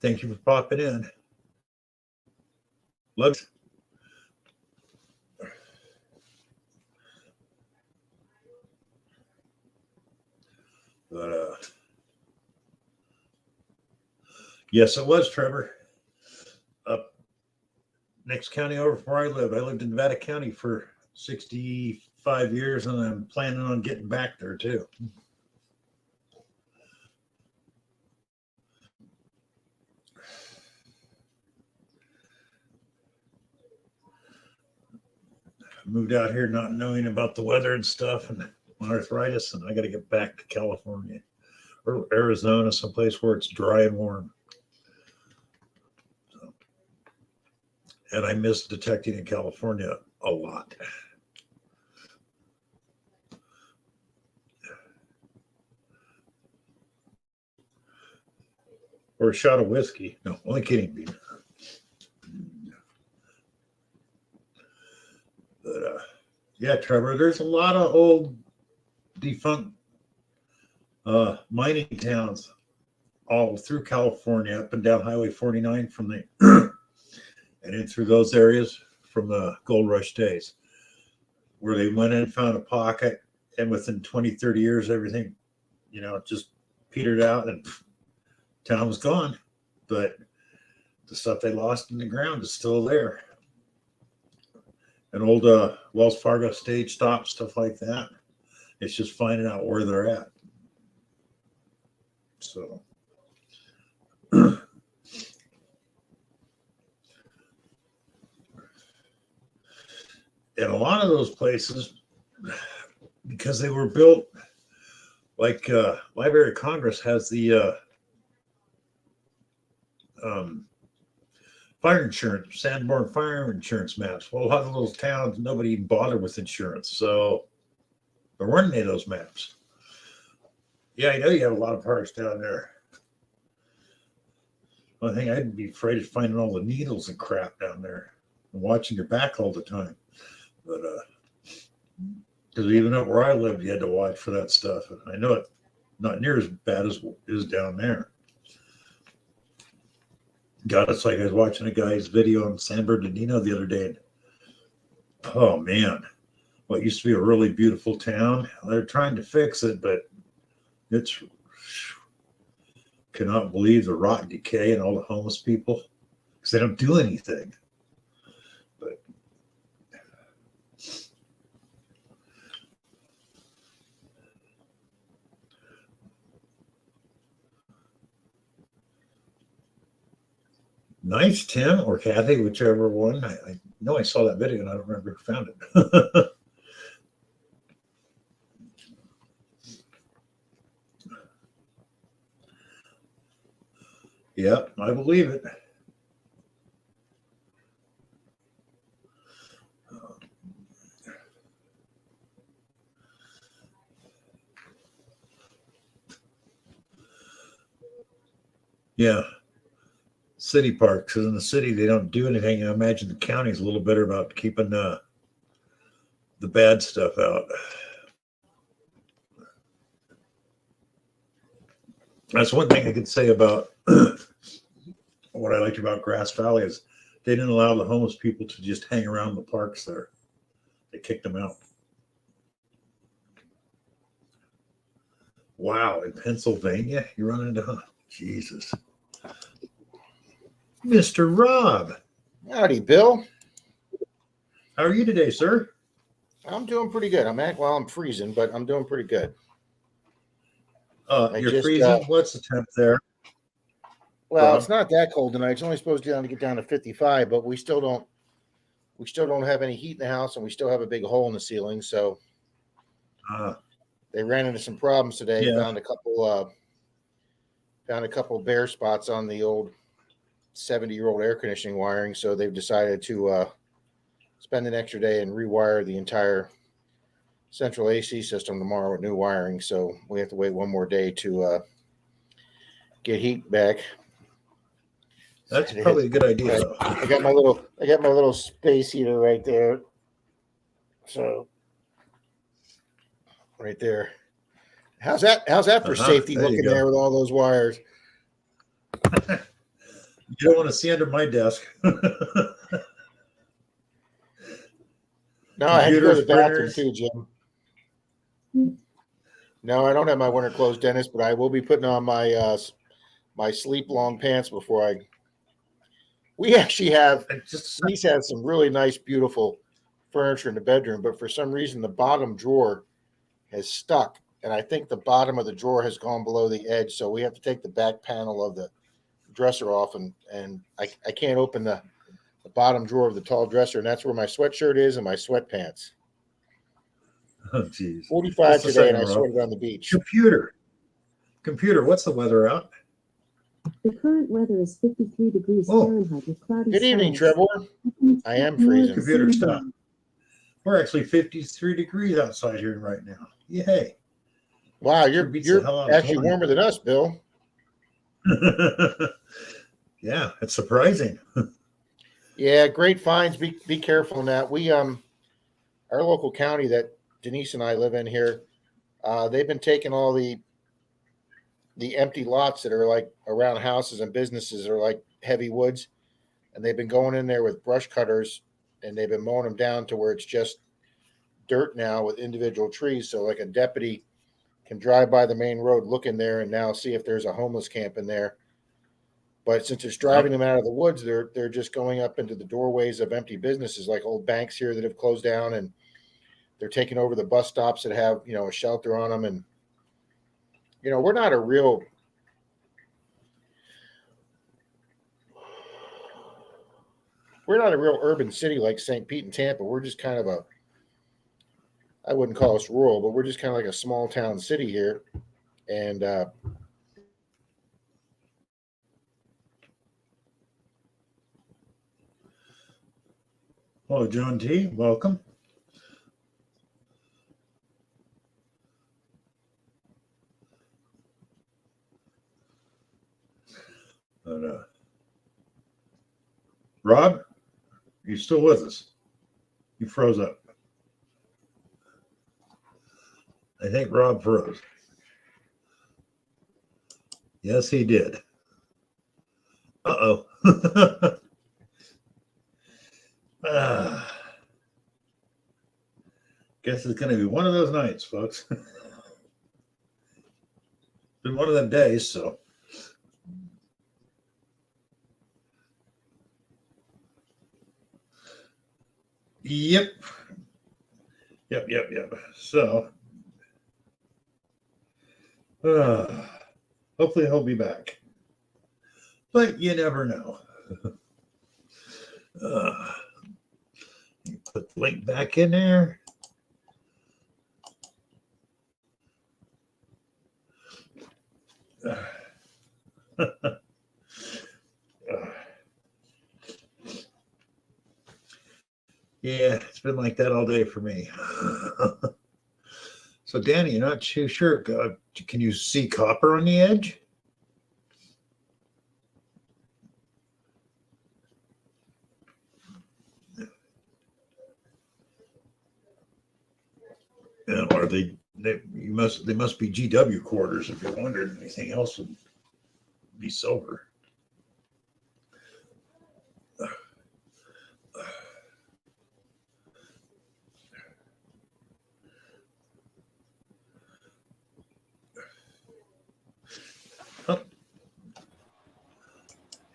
Thank you for popping in. Love. But yes, it was Trevor. Up next county over from where I lived. I lived in Nevada County for 65 years, and I'm planning on getting back there too. Moved out here not knowing about the weather and stuff and arthritis, and I got to get back to California or Arizona, someplace where it's dry and warm. So, and I miss detecting in California a lot. Or a shot of whiskey. No, only kidding, Bean. But yeah, Trevor, there's a lot of old defunct mining towns all through California, up and down Highway 49 from the and in through those areas from the gold rush days, where they went in and found a pocket, and within 20, 30 years, everything, just petered out and town was gone. But the stuff they lost in the ground is still there. An old Wells Fargo stage stop, stuff like that. It's just finding out where they're at. So, and a lot of those places, because they were built like Library of Congress has the fire insurance, Sanborn fire insurance maps. Well, a lot of those towns, nobody even bothered with insurance. So there weren't any of those maps. Yeah, I know you have a lot of parks down there. One thing I'd be afraid of finding all the needles and crap down there and watching your back all the time. But because even up where I lived, you had to watch for that stuff. And I know it's not near as bad as it is down there. God, it's like I was watching a guy's video on San Bernardino the other day. And, oh, man. What used to be a really beautiful town. They're trying to fix it, but it's cannot believe the rot and decay and all the homeless people because they don't do anything. But nice, Tim or Kathy, whichever one. I know I saw that video and I don't remember who found it. Yeah, I believe it. Yeah. City parks, because in the city they don't do anything. I imagine the county's a little better about keeping the bad stuff out. That's one thing I could say about what I liked about Grass Valley is they didn't allow the homeless people to just hang around the parks there. They kicked them out. Wow, in Pennsylvania, you run into Jesus. Mr. Rob. Howdy, Bill. How are you today, sir? I'm doing pretty good. I'm freezing, but I'm doing pretty good. You're freezing? What's the temp there? Well, Rob? It's not that cold tonight. It's only supposed to get down to 55, but we still don't have any heat in the house, and we still have a big hole in the ceiling. So they ran into some problems today. Yeah. Found a couple bare spots on the old 70-year-old air conditioning wiring. So they've decided to spend an extra day and rewire the entire central AC system tomorrow with new wiring. So we have to wait one more day to get heat back. That's probably a good idea. Though. I got my little space heater right there. So right there. How's that for safety there you looking go. there with all those wires? You don't want to see under my desk. No, I had to go to the Computers, bathroom printers. too, Jim. No, I don't have my winter clothes, Dennis, but I will be putting on my my sleep long pants before I. We actually have. Denise has some really nice, beautiful furniture in the bedroom, but for some reason the bottom drawer has stuck, and I think the bottom of the drawer has gone below the edge, so we have to take the back panel of the dresser off, and I can't open the bottom drawer of the tall dresser, and that's where my sweatshirt is and my sweatpants. Oh, geez. 45 Just a today, and second, I Rob. sweated on the beach. Computer, what's the weather out? The current weather is 53 degrees Oh. Fahrenheit with cloudy Good evening, skies. Trevor. I am freezing. Computer, stop. We're actually 53 degrees outside here right now. Yay. Wow, Sure beats the hell you're out of actually Tony. warmer than us, Bill. Yeah, it's surprising. Yeah, great finds. Be careful in that. We our local county that Denise and I live in here, they've been taking all the empty lots that are like around houses and businesses are like heavy woods, and they've been going in there with brush cutters and they've been mowing them down to where it's just dirt now with individual trees. So like a deputy can drive by the main road, look in there, and now see if there's a homeless camp in there. But since it's driving them out of the woods, they're just going up into the doorways of empty businesses like old banks here that have closed down, and they're taking over the bus stops that have, you know, a shelter on them. And, you know, we're not a real urban city like St. Pete and Tampa. We're just kind of I wouldn't call us rural, but we're just kind of like a small town city here. And Hello, John T. Welcome. But, Rob, you still with us? You froze up. I think Rob froze. Yes, he did. Uh-oh. Guess it's going to be one of those nights, folks. Been one of them days, so. Yep. So, hopefully he'll be back. But you never know. Put the link back in there. Yeah, it's been like that all day for me. So, Danny, you're not too sure. Can you see copper on the edge? Are they must be GW quarters if you're wondering. Anything else would be silver.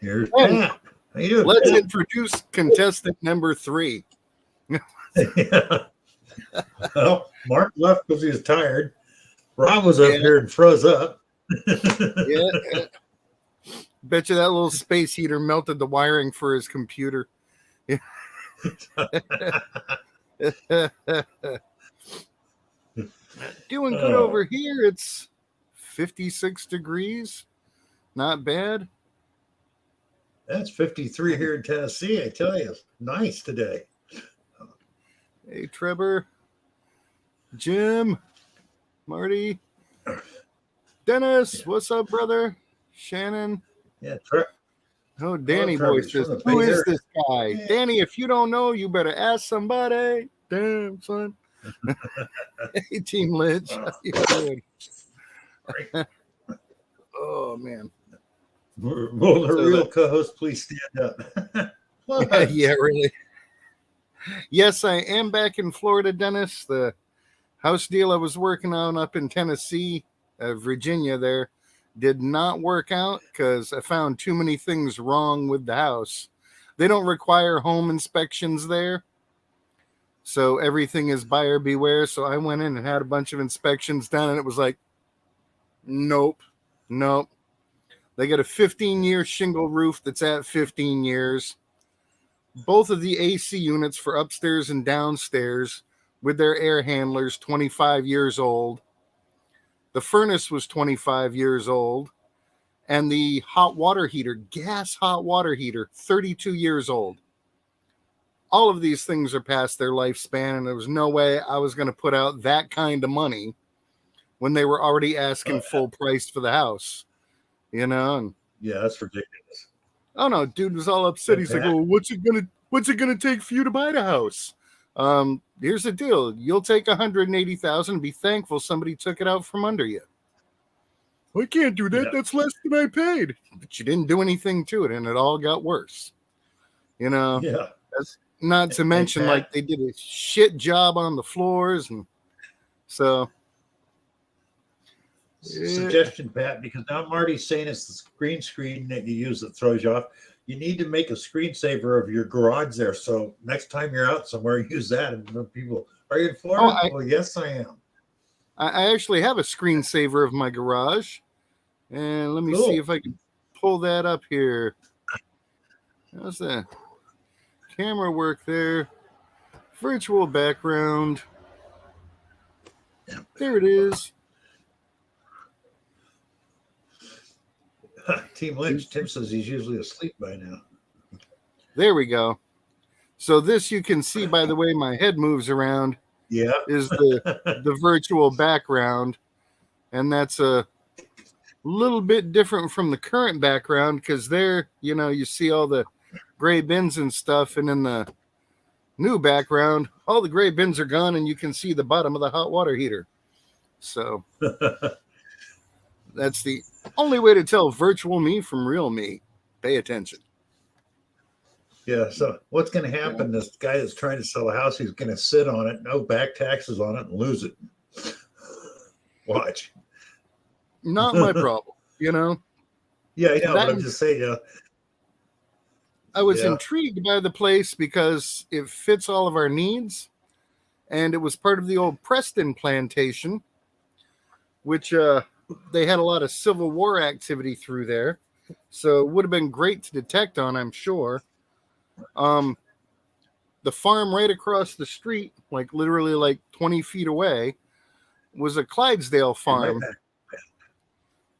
Here's Pat. How you doing? Let's introduce contestant number 3. Yeah. Well, Mark left because he was tired. Rob was up here and froze up. Yeah. Bet you that little space heater melted the wiring for his computer. Doing good over here. It's 56 degrees. Not bad. That's 53 here in Tennessee. I tell you, nice today. Hey, Trevor, Jim, Marty, Dennis, what's up, brother? Shannon. Yeah, Oh, Danny Trevor, boy he's says, from the who Bay is Area." this guy? Danny, if you don't know, you better ask somebody. Damn, son. Hey, Team Lynch. How you doing? Oh, man. Will the So real co-host please stand up? Yeah, really. Yes, I am back in Florida, Dennis. The house deal I was working on up in Tennessee, Virginia there, did not work out because I found too many things wrong with the house. They don't require home inspections there. So everything is buyer beware. So I went in and had a bunch of inspections done, and it was like, nope. They got a 15-year shingle roof that's at 15 years. Both of the AC units for upstairs and downstairs with their air handlers, 25 years old. The furnace was 25 years old. And the hot water heater, gas hot water heater, 32 years old. All of these things are past their lifespan, and there was no way I was going to put out that kind of money when they were already asking full price for the house. You know, and Yeah, that's ridiculous. oh no, dude was all upset. He's like, "Well, what's it gonna take for you to buy the house?" Here's the deal: you'll take 180,000 and be thankful somebody took it out from under you. I can't do that. Yeah. That's less than I paid. But you didn't do anything to it, and it all got worse. You know, Yeah. that's not to mention Pat, like they did a shit job on the floors, and so. Suggestion, Pat, because now Marty's saying it's the green screen that you use that throws you off. You need to make a screensaver of your garage there. So next time you're out somewhere, use that. And the people, are you in Florida? Well, yes, I am. I actually have a screensaver of my garage. And let me see if I can pull that up here. How's that? Camera work there. Virtual background. There it is. Team Lynch, Tim says he's usually asleep by now. There we go. So this you can see by the way my head moves around. Yeah. Is the virtual background. And that's a little bit different from the current background because there, you know, you see all the gray bins and stuff. And in the new background, all the gray bins are gone and you can see the bottom of the hot water heater. So that's the only way to tell virtual me from real me. Pay attention. Yeah. So what's going to happen? This guy that's trying to sell a house, he's going to sit on it, no back taxes on it, and lose it. Watch. Not my problem, you know? Yeah, I know. That- But I'm just saying, I was intrigued by the place because it fits all of our needs. And it was part of the old Preston plantation, which they had a lot of Civil War activity through there. So it would have been great to detect on, I'm sure. The farm right across the street, like literally like 20 feet away, was a Clydesdale farm.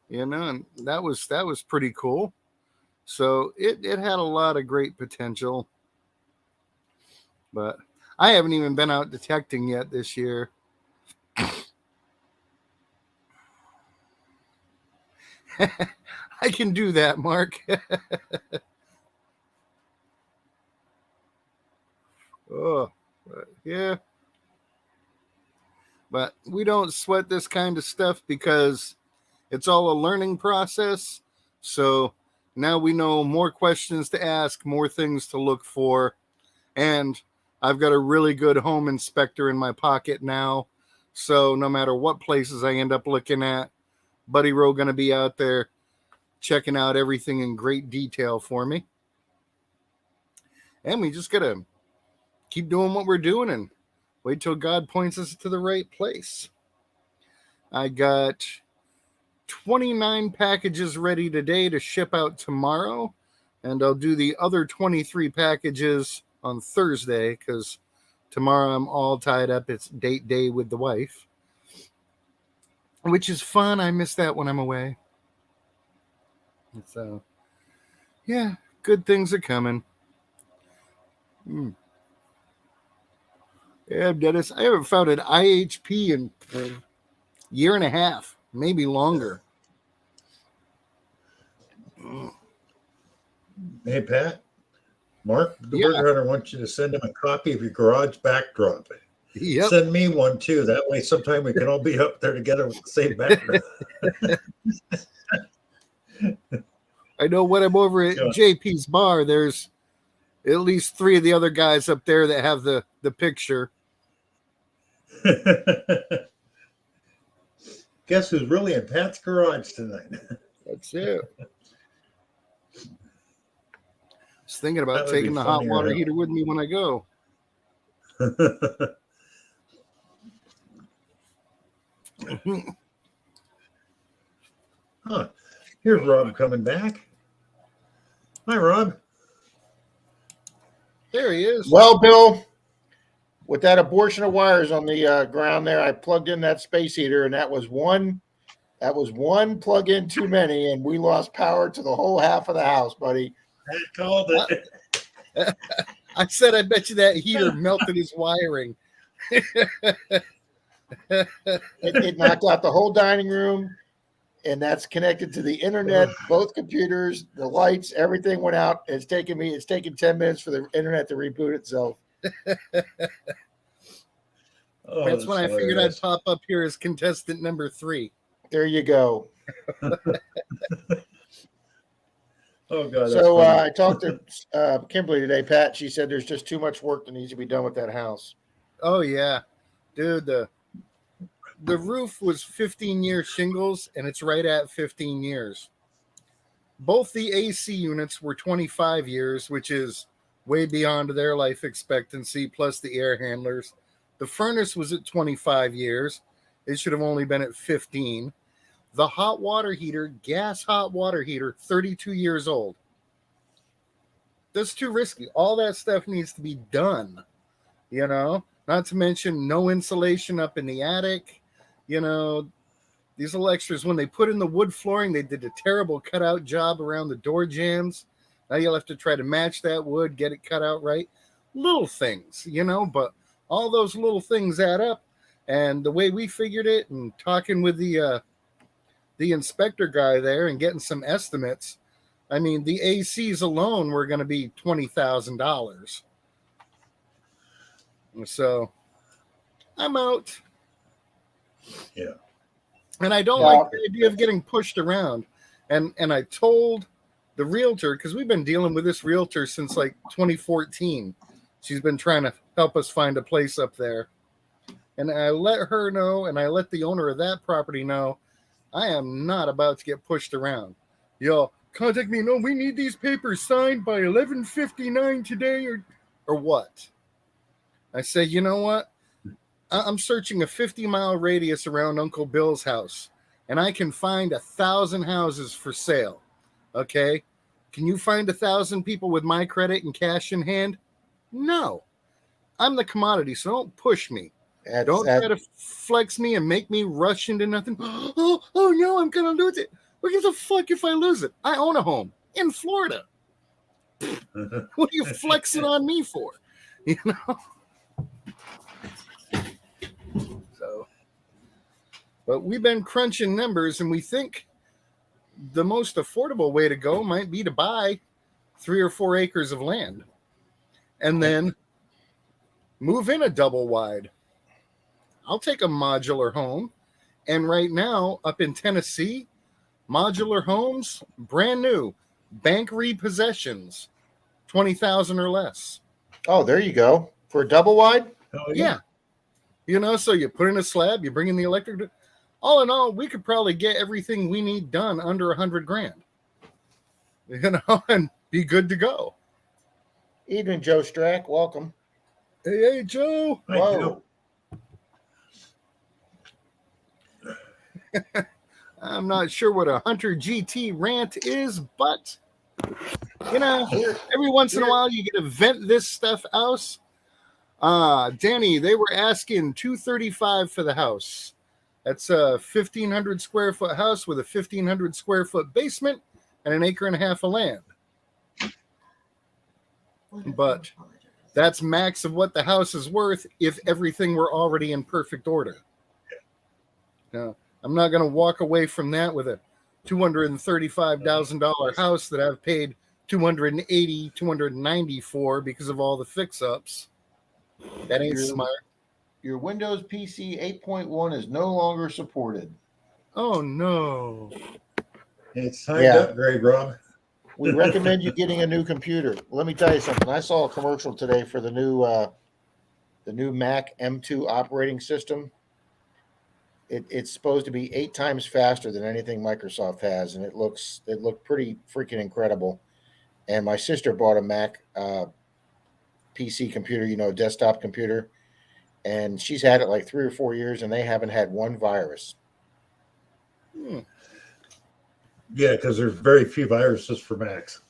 You know, and that was pretty cool. So it had a lot of great potential. But I haven't even been out detecting yet this year. I can do that, Mark. Oh, yeah. But we don't sweat this kind of stuff because it's all a learning process. So now we know more questions to ask, more things to look for. And I've got a really good home inspector in my pocket now. So no matter what places I end up looking at, Buddy Rowe going to be out there checking out everything in great detail for me. And we just got to keep doing what we're doing and wait till God points us to the right place. I got 29 packages ready today to ship out tomorrow. And I'll do the other 23 packages on Thursday because tomorrow I'm all tied up. It's date day with the wife. which is fun. I miss that when I'm away. So, yeah, good things are coming. Yeah, Dennis, I haven't found an IHP in a year and a half, maybe longer. Hey, Pat, Mark, the Yeah. Burger Hunter wants you to send him a copy of your garage backdrop. Yep. Send me one too. That way, sometime we can all be up there together with the same background. I know when I'm over at Yeah. JP's bar, there's at least 3 of the other guys up there that have the picture. Guess who's really in Pat's garage tonight? That's it. I was thinking about That would be taking the hot funnier, water huh? heater with me when I go. Huh. Here's Rob coming back. Hi, Rob. There he is. Well, Bill, with that abortion of wires on the ground there, I plugged in that space heater, and that was one plug-in too many, and we lost power to the whole half of the house, buddy. Pat called it. I said, I bet you that heater melted his wiring. It knocked out the whole dining room, and that's connected to the internet, both computers, the lights, everything went out. It's taken 10 minutes for the internet to reboot itself. Oh, That's when I figured hilarious. I'd pop up here as contestant number 3. There you go. Oh, God. that's So funny. I talked to Kimberly today, Pat. She said there's just too much work that needs to be done with that house. Oh yeah, dude. The roof was 15-year shingles, and it's right at 15 years. Both the AC units were 25 years, which is way beyond their life expectancy, plus the air handlers. The furnace was at 25 years. It should have only been at 15. The hot water heater, gas hot water heater, 32 years old. That's too risky. All that stuff needs to be done, you know? Not to mention no insulation up in the attic. You know, these little extras, when they put in the wood flooring, they did a terrible cutout job around the door jambs. Now you'll have to try to match that wood, get it cut out right. Little things, you know, but all those little things add up. And the way we figured it, and talking with the inspector guy there and getting some estimates, I mean, the ACs alone were going to be $20,000. So I'm out. Yeah. And I don't like the idea of getting pushed around. And I told the realtor, because we've been dealing with this realtor since like 2014. She's been trying to help us find a place up there. And I let her know, and I let the owner of that property know, I am not about to get pushed around. Y'all contact me. No, we need these papers signed by 11:59 today, or what? I said, you know what? I'm searching a 50-mile radius around Uncle Bill's house, and I can find 1,000 houses for sale. Okay? Can you find 1,000 people with my credit and cash in hand? No. I'm the commodity, so don't push me. Don't try to flex me and make me rush into nothing. Oh no, I'm going to lose it. Who gives a fuck if I lose it? I own a home in Florida. What are you flexing on me for? You know? So, but we've been crunching numbers, and we think the most affordable way to go might be to buy 3 or 4 acres of land and then move in a double wide. I'll take a modular home. And right now, up in Tennessee, modular homes, brand new, bank repossessions, 20,000 or less. Oh, there you go. For a double wide? Oh, Yeah. You know, so you put in a slab, you bring in the electric. All in all, we could probably get everything we need done under $100,000. You know, and be good to go. Evening, Joe Strack. Welcome. Hey, Joe. Hi, Whoa. Joe. I'm not sure what a Hunter GT rant is, but you know, every once in a while you get to vent this stuff out. Danny, they were asking $235 for the house. That's a 1,500 square foot house with a 1,500 square foot basement and an acre and a half of land. But that's max of what the house is worth if everything were already in perfect order. Now, I'm not going to walk away from that with a $235,000 house that I've paid $280, $290 for because of all the fix-ups. That ain't smart. Your Windows PC 8.1 is no longer supported. Oh no! It's time to upgrade, Rob. We recommend you getting a new computer. Let me tell you something. I saw a commercial today for the new Mac M2 operating system. It's supposed to be 8 times faster than anything Microsoft has, and it looked pretty freaking incredible. And my sister bought a Mac PC computer, a desktop computer, and she's had it like 3 or 4 years, and they haven't had one virus. Yeah, because there's very few viruses for Macs.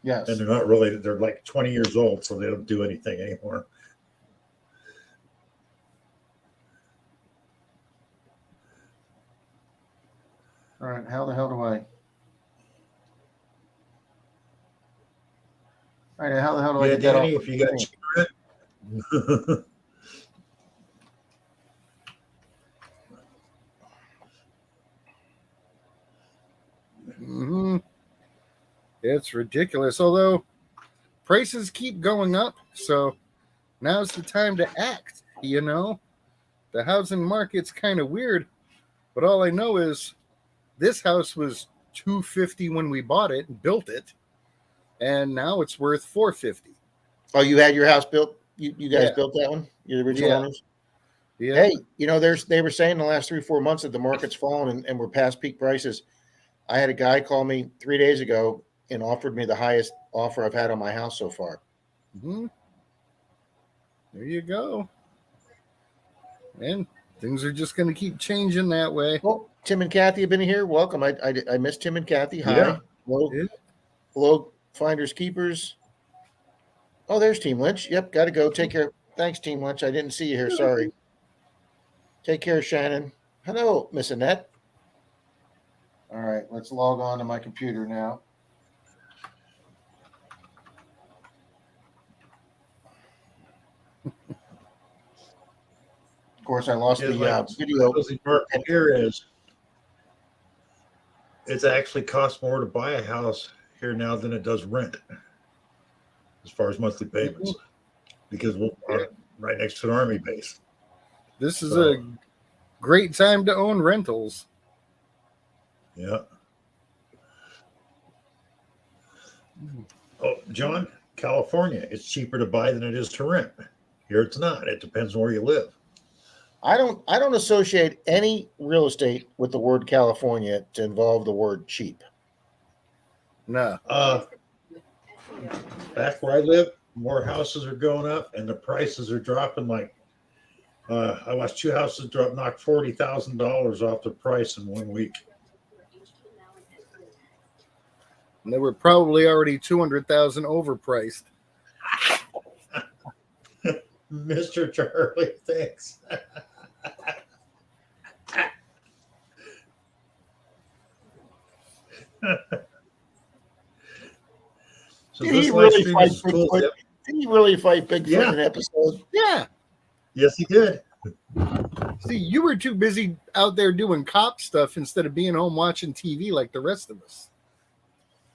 Yes. And they're not really, they're like 20 years old, so they don't do anything anymore. All right, how the hell do I? All right, how the hell do I Yeah, get that Danny, off? if you got it. Mm-hmm. It's ridiculous. Although prices keep going up, so now's the time to act. The housing market's kind of weird, but all I know is this house was $250 when we bought it and built it, and now it's worth $450. Oh, you had your house built? You guys built that one? You're the original owners? Yeah. Hey, they were saying the last 3 or 4 months that the market's fallen and we're past peak prices. I had a guy call me 3 days ago and offered me the highest offer I've had on my house so far. Mm-hmm. There you go. And things are just going to keep changing that way. Well, Tim and Kathy have been here. Welcome. I missed Tim and Kathy. Hi. Yeah. Hello. Yeah. Hello, finders keepers. Oh, there's Team Lynch. Yep, got to go. Take care. Thanks, Team Lynch. I didn't see you here. Sorry. Take care, Shannon. Hello, Miss Annette. All right, let's log on to my computer now. Of course, I lost the video. The market here is, it's actually costs more to buy a house here now than it does rent, as far as monthly payments, because we're right next to an army base. This is a great time to own rentals. Yeah. Oh, John, California, it's cheaper to buy than it is to rent. Here it's not. It depends on where you live. I don't associate any real estate with the word California to involve the word cheap. No. Back where I live, more houses are going up and the prices are dropping. Like I watched 2 houses knock $40,000 off the price in 1 week. And they were probably already $200,000 overpriced. Mr. Charlie, thanks. So Did this he live really stream fight is cool. Bigfoot? Yep. Did he really fight Bigfoot Yeah. in an episode? Yeah. Yes, he did. See, you were too busy out there doing cop stuff instead of being home watching TV like the rest of us.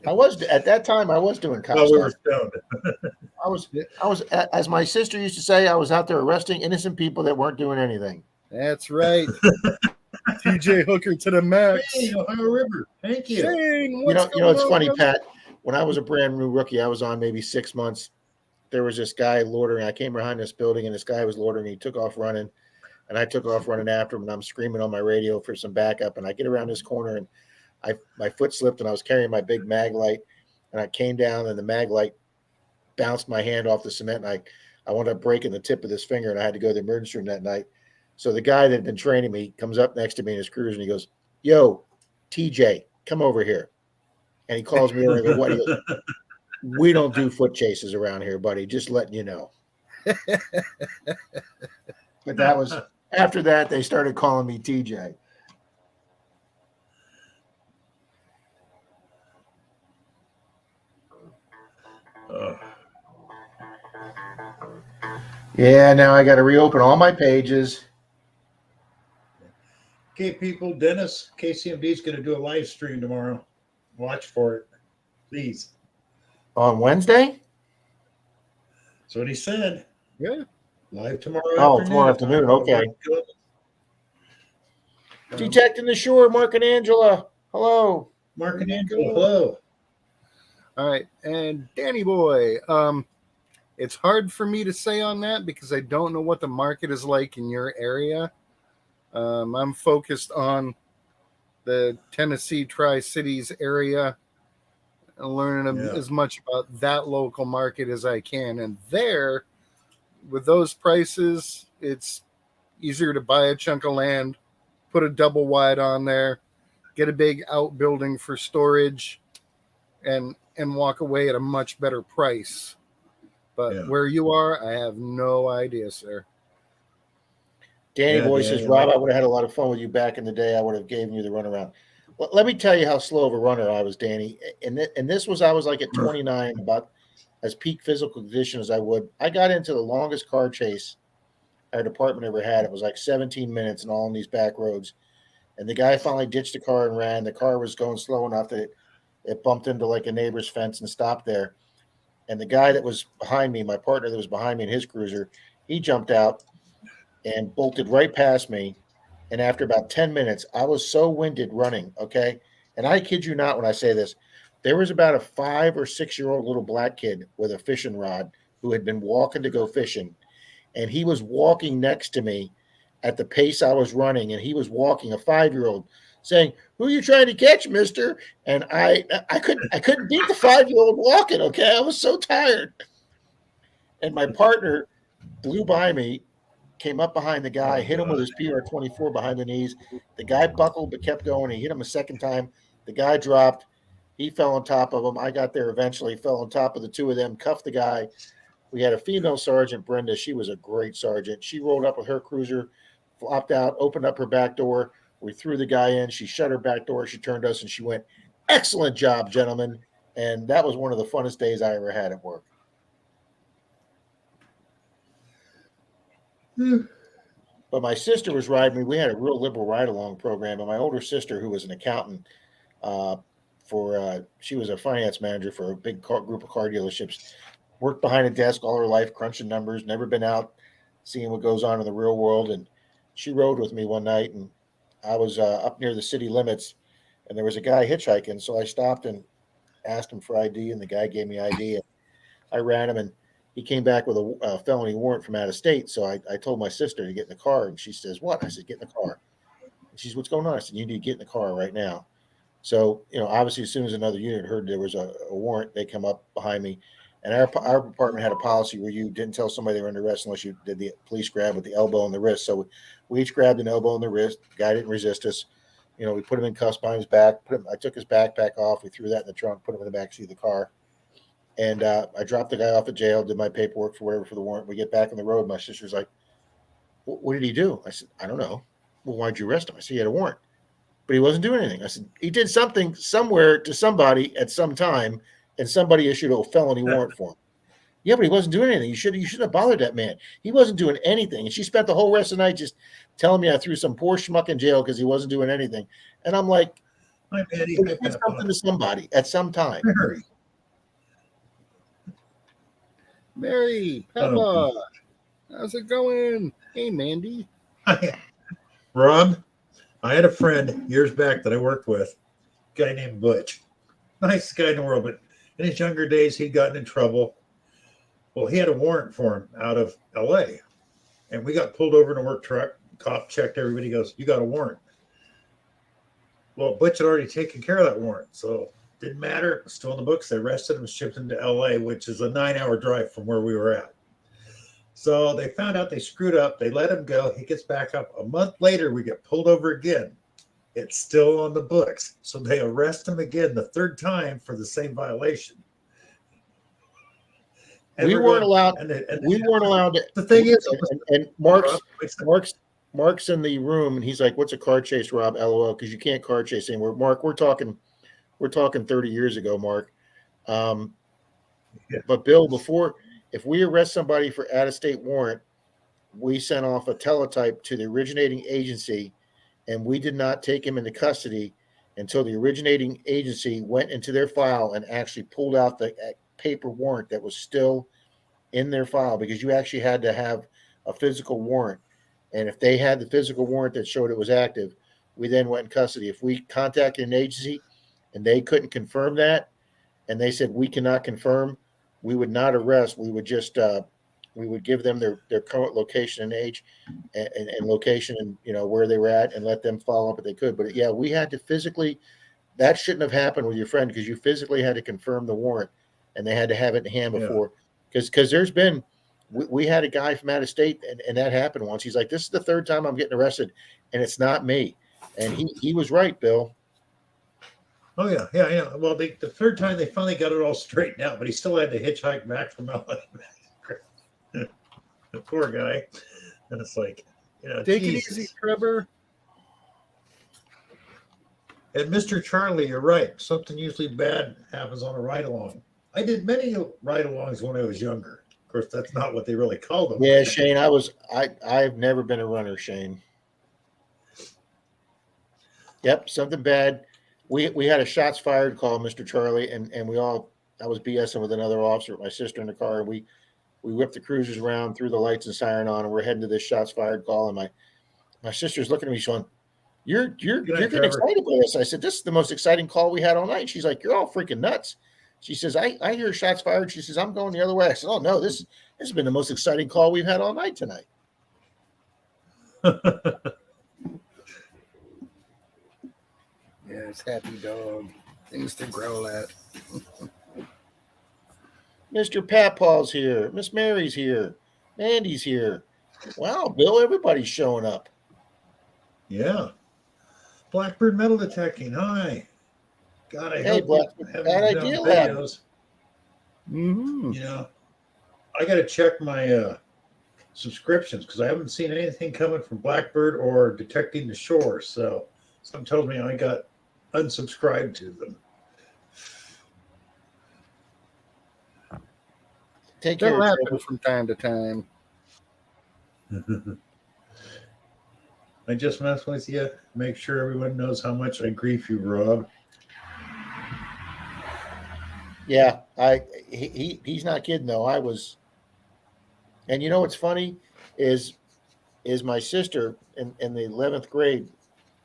I was at that time. I was doing cop Well, we were stuff. stoned. I was, as my sister used to say, I was out there arresting innocent people that weren't doing anything. That's right. TJ Hooker to the max. Hey, Ohio River. Thank you. Shane, You what's know, it's going funny, on? Pat. When I was a brand new rookie, I was on maybe 6 months. There was this guy loitering. I came behind this building, and this guy was loitering. He took off running, and I took off running after him. And I'm screaming on my radio for some backup. And I get around this corner, and my foot slipped, and I was carrying my big mag light, and I came down, and the mag light bounced my hand off the cement, and I wound up breaking the tip of this finger, and I had to go to the emergency room that night. So the guy that had been training me comes up next to me in his cruiser, and he goes, "Yo, TJ, come over here." And he calls me over and I go, "What?" He goes, "We don't do foot chases around here, buddy. Just letting you know." But that After that, they started calling me TJ. Yeah, now I got to reopen all my pages. Okay, people, Dennis, KCMD is going to do a live stream tomorrow. Watch for it, please. On Wednesday? That's what he said. Yeah. Live tomorrow Oh, afternoon. tomorrow afternoon. Okay. Detecting the Shore, Mark and Angela. Hello. Mark and Angela, hello. All right. And Danny boy, it's hard for me to say on that because I don't know what the market is like in your area. I'm focused on the Tennessee Tri-Cities area and learning as much about that local market as I can. And there, with those prices, it's easier to buy a chunk of land, put a double wide on there, get a big outbuilding for storage, and walk away at a much better price. But where you are, I have no idea, sir. Danny Boy says, Rob, I would have had a lot of fun with you back in the day. I would have given you the runaround. Well, let me tell you how slow of a runner I was, Danny. And this was, I was like at 29, about as peak physical condition as I would. I got into the longest car chase our department ever had. It was like 17 minutes and all on these back roads. And the guy finally ditched the car and ran. The car was going slow enough that it bumped into like a neighbor's fence and stopped there. And the guy that was behind me, my partner that was behind me in his cruiser, he jumped out and bolted right past me. And after about 10 minutes, I was so winded running, okay? And I kid you not when I say this. There was about a 5 or 6 year old little black kid with a fishing rod who had been walking to go fishing. And he was walking next to me at the pace I was running. And he was walking, a 5-year-old, saying, "Who are you trying to catch, mister?" And I couldn't beat the 5-year-old walking, okay? I was so tired. And my partner blew by me, came up behind the guy, hit him with his PR-24 behind the knees. The guy buckled but kept going. He hit him a second time. The guy dropped. He fell on top of him. I got there eventually, fell on top of the two of them, cuffed the guy. We had a female sergeant, Brenda. She was a great sergeant. She rolled up with her cruiser, flopped out, opened up her back door. We threw the guy in. She shut her back door. She turned to us and she went, "Excellent job, gentlemen." And that was one of the funnest days I ever had at work. But my sister was riding me. We had a real liberal ride-along program. And my older sister, who was an accountant she was a finance manager for a big group of car dealerships, worked behind a desk all her life, crunching numbers, never been out seeing what goes on in the real world. And she rode with me one night, and I was up near the city limits, and there was a guy hitchhiking. So I stopped and asked him for ID, and the guy gave me ID. And I ran him, and he came back with a felony warrant from out of state. So I told my sister to get in the car, and she says, "What?" I said, "Get in the car." And she says, "What's going on?" I said, "You need to get in the car right now." So, obviously, as soon as another unit heard there was a warrant, they come up behind me. And our department had a policy where you didn't tell somebody they were under arrest unless you did the police grab with the elbow on the wrist. So we each grabbed an elbow on the wrist. The guy didn't resist us. We put him in cuffs behind his back. I took his backpack off. We threw that in the trunk, put him in the backseat of the car. And I dropped the guy off at jail, did my paperwork for whatever for the warrant. We get back on the road. My sister's like, "What did he do?" I said, "I don't know." "Well, why'd you arrest him?" I said, "He had a warrant." "But he wasn't doing anything." I said, "He did something somewhere to somebody at some time, and somebody issued a felony warrant for him." "Yeah, but he wasn't doing anything. You should have bothered that man. He wasn't doing anything." And she spent the whole rest of the night just telling me I threw some poor schmuck in jail because he wasn't doing anything. And I'm like, "Hi, Betty. he did something to somebody at some time. Mary, Peppa, how's it going? Hey, Mandy. Rob, I had a friend years back that I worked with, a guy named Butch. Nice guy in the world, but in his younger days, he'd gotten in trouble. Well, he had a warrant for him out of LA. And we got pulled over in a work truck. Cop checked everybody, goes, "You got a warrant." Well, Butch had already taken care of that warrant. So didn't matter. It was still in the books. They arrested him, shipped him to LA, which is a 9-hour drive from where we were at. So they found out they screwed up. They let him go. He gets back up. A month later, we get pulled over again. It's still on the books. So they arrest him again the third time for the same violation. And We weren't allowed. and We weren't allowed to. the thing is, and Mark's Mark's in the room and he's like, "What's a car chase, Rob?" LOL, because you can't car chase anymore. Mark, we're talking 30 years ago, Mark. Yeah. But Bill, if we arrest somebody for out-of-state warrant, we sent off a teletype to the originating agency, and we did not take him into custody until the originating agency went into their file and actually pulled out the paper warrant that was still in their file, because you actually had to have a physical warrant. And if they had the physical warrant that showed it was active, we then went in custody. If we contacted an agency and they couldn't confirm that, and they said we cannot confirm, we would not arrest. We would just we would give them their current location and age and location and where they were at, and let them follow up if they could. But yeah, we had to physically. That shouldn't have happened with your friend, because you physically had to confirm the warrant, and they had to have it in hand before. Because there's been, we had a guy from out of state, and that happened once. He's like, "This is the third time I'm getting arrested, and it's not me." And he was right, Bill. Oh yeah. Well, the third time they finally got it all straightened out, but he still had to hitchhike back from LA. The poor guy. And it's like, Take Jesus. it easy, Trevor. And Mr. Charlie, you're right. Something usually bad happens on a ride-along. I did many ride-alongs when I was younger. Of course, that's not what they really called them. Yeah, Shane, I've never been a runner, Shane. Yep, something bad. We had a shots fired call, Mr. Charlie, and I was BSing with another officer with my sister in the car, and we whipped the cruisers around, threw the lights and siren on, and we're heading to this shots fired call, and my sister's looking at me going, You're getting excited by this. I said, "This is the most exciting call we had all night." She's like, "You're all freaking nuts." She says, I hear shots fired. She says, "I'm going the other way." I said, "Oh no, this has been the most exciting call we've had all night tonight." Yeah, it's happy dog. Things to growl at. Mr. Papaw's here. Miss Mary's here. Andy's here. Wow, Bill, everybody's showing up. Yeah. Blackbird metal detecting. Hi. God, I Hey, hope Blackbird, you haven't bad done idea, videos. Mm-hmm. I got to check my subscriptions, because I haven't seen anything coming from Blackbird or Detecting the Shore. So someone told me I got unsubscribed to them. Take care, That'll happen Trevor. from time to time. I just mess with you. Make sure everyone knows how much I grief you, Rob. Yeah, he's not kidding though. I was, and what's funny is my sister in the 11th grade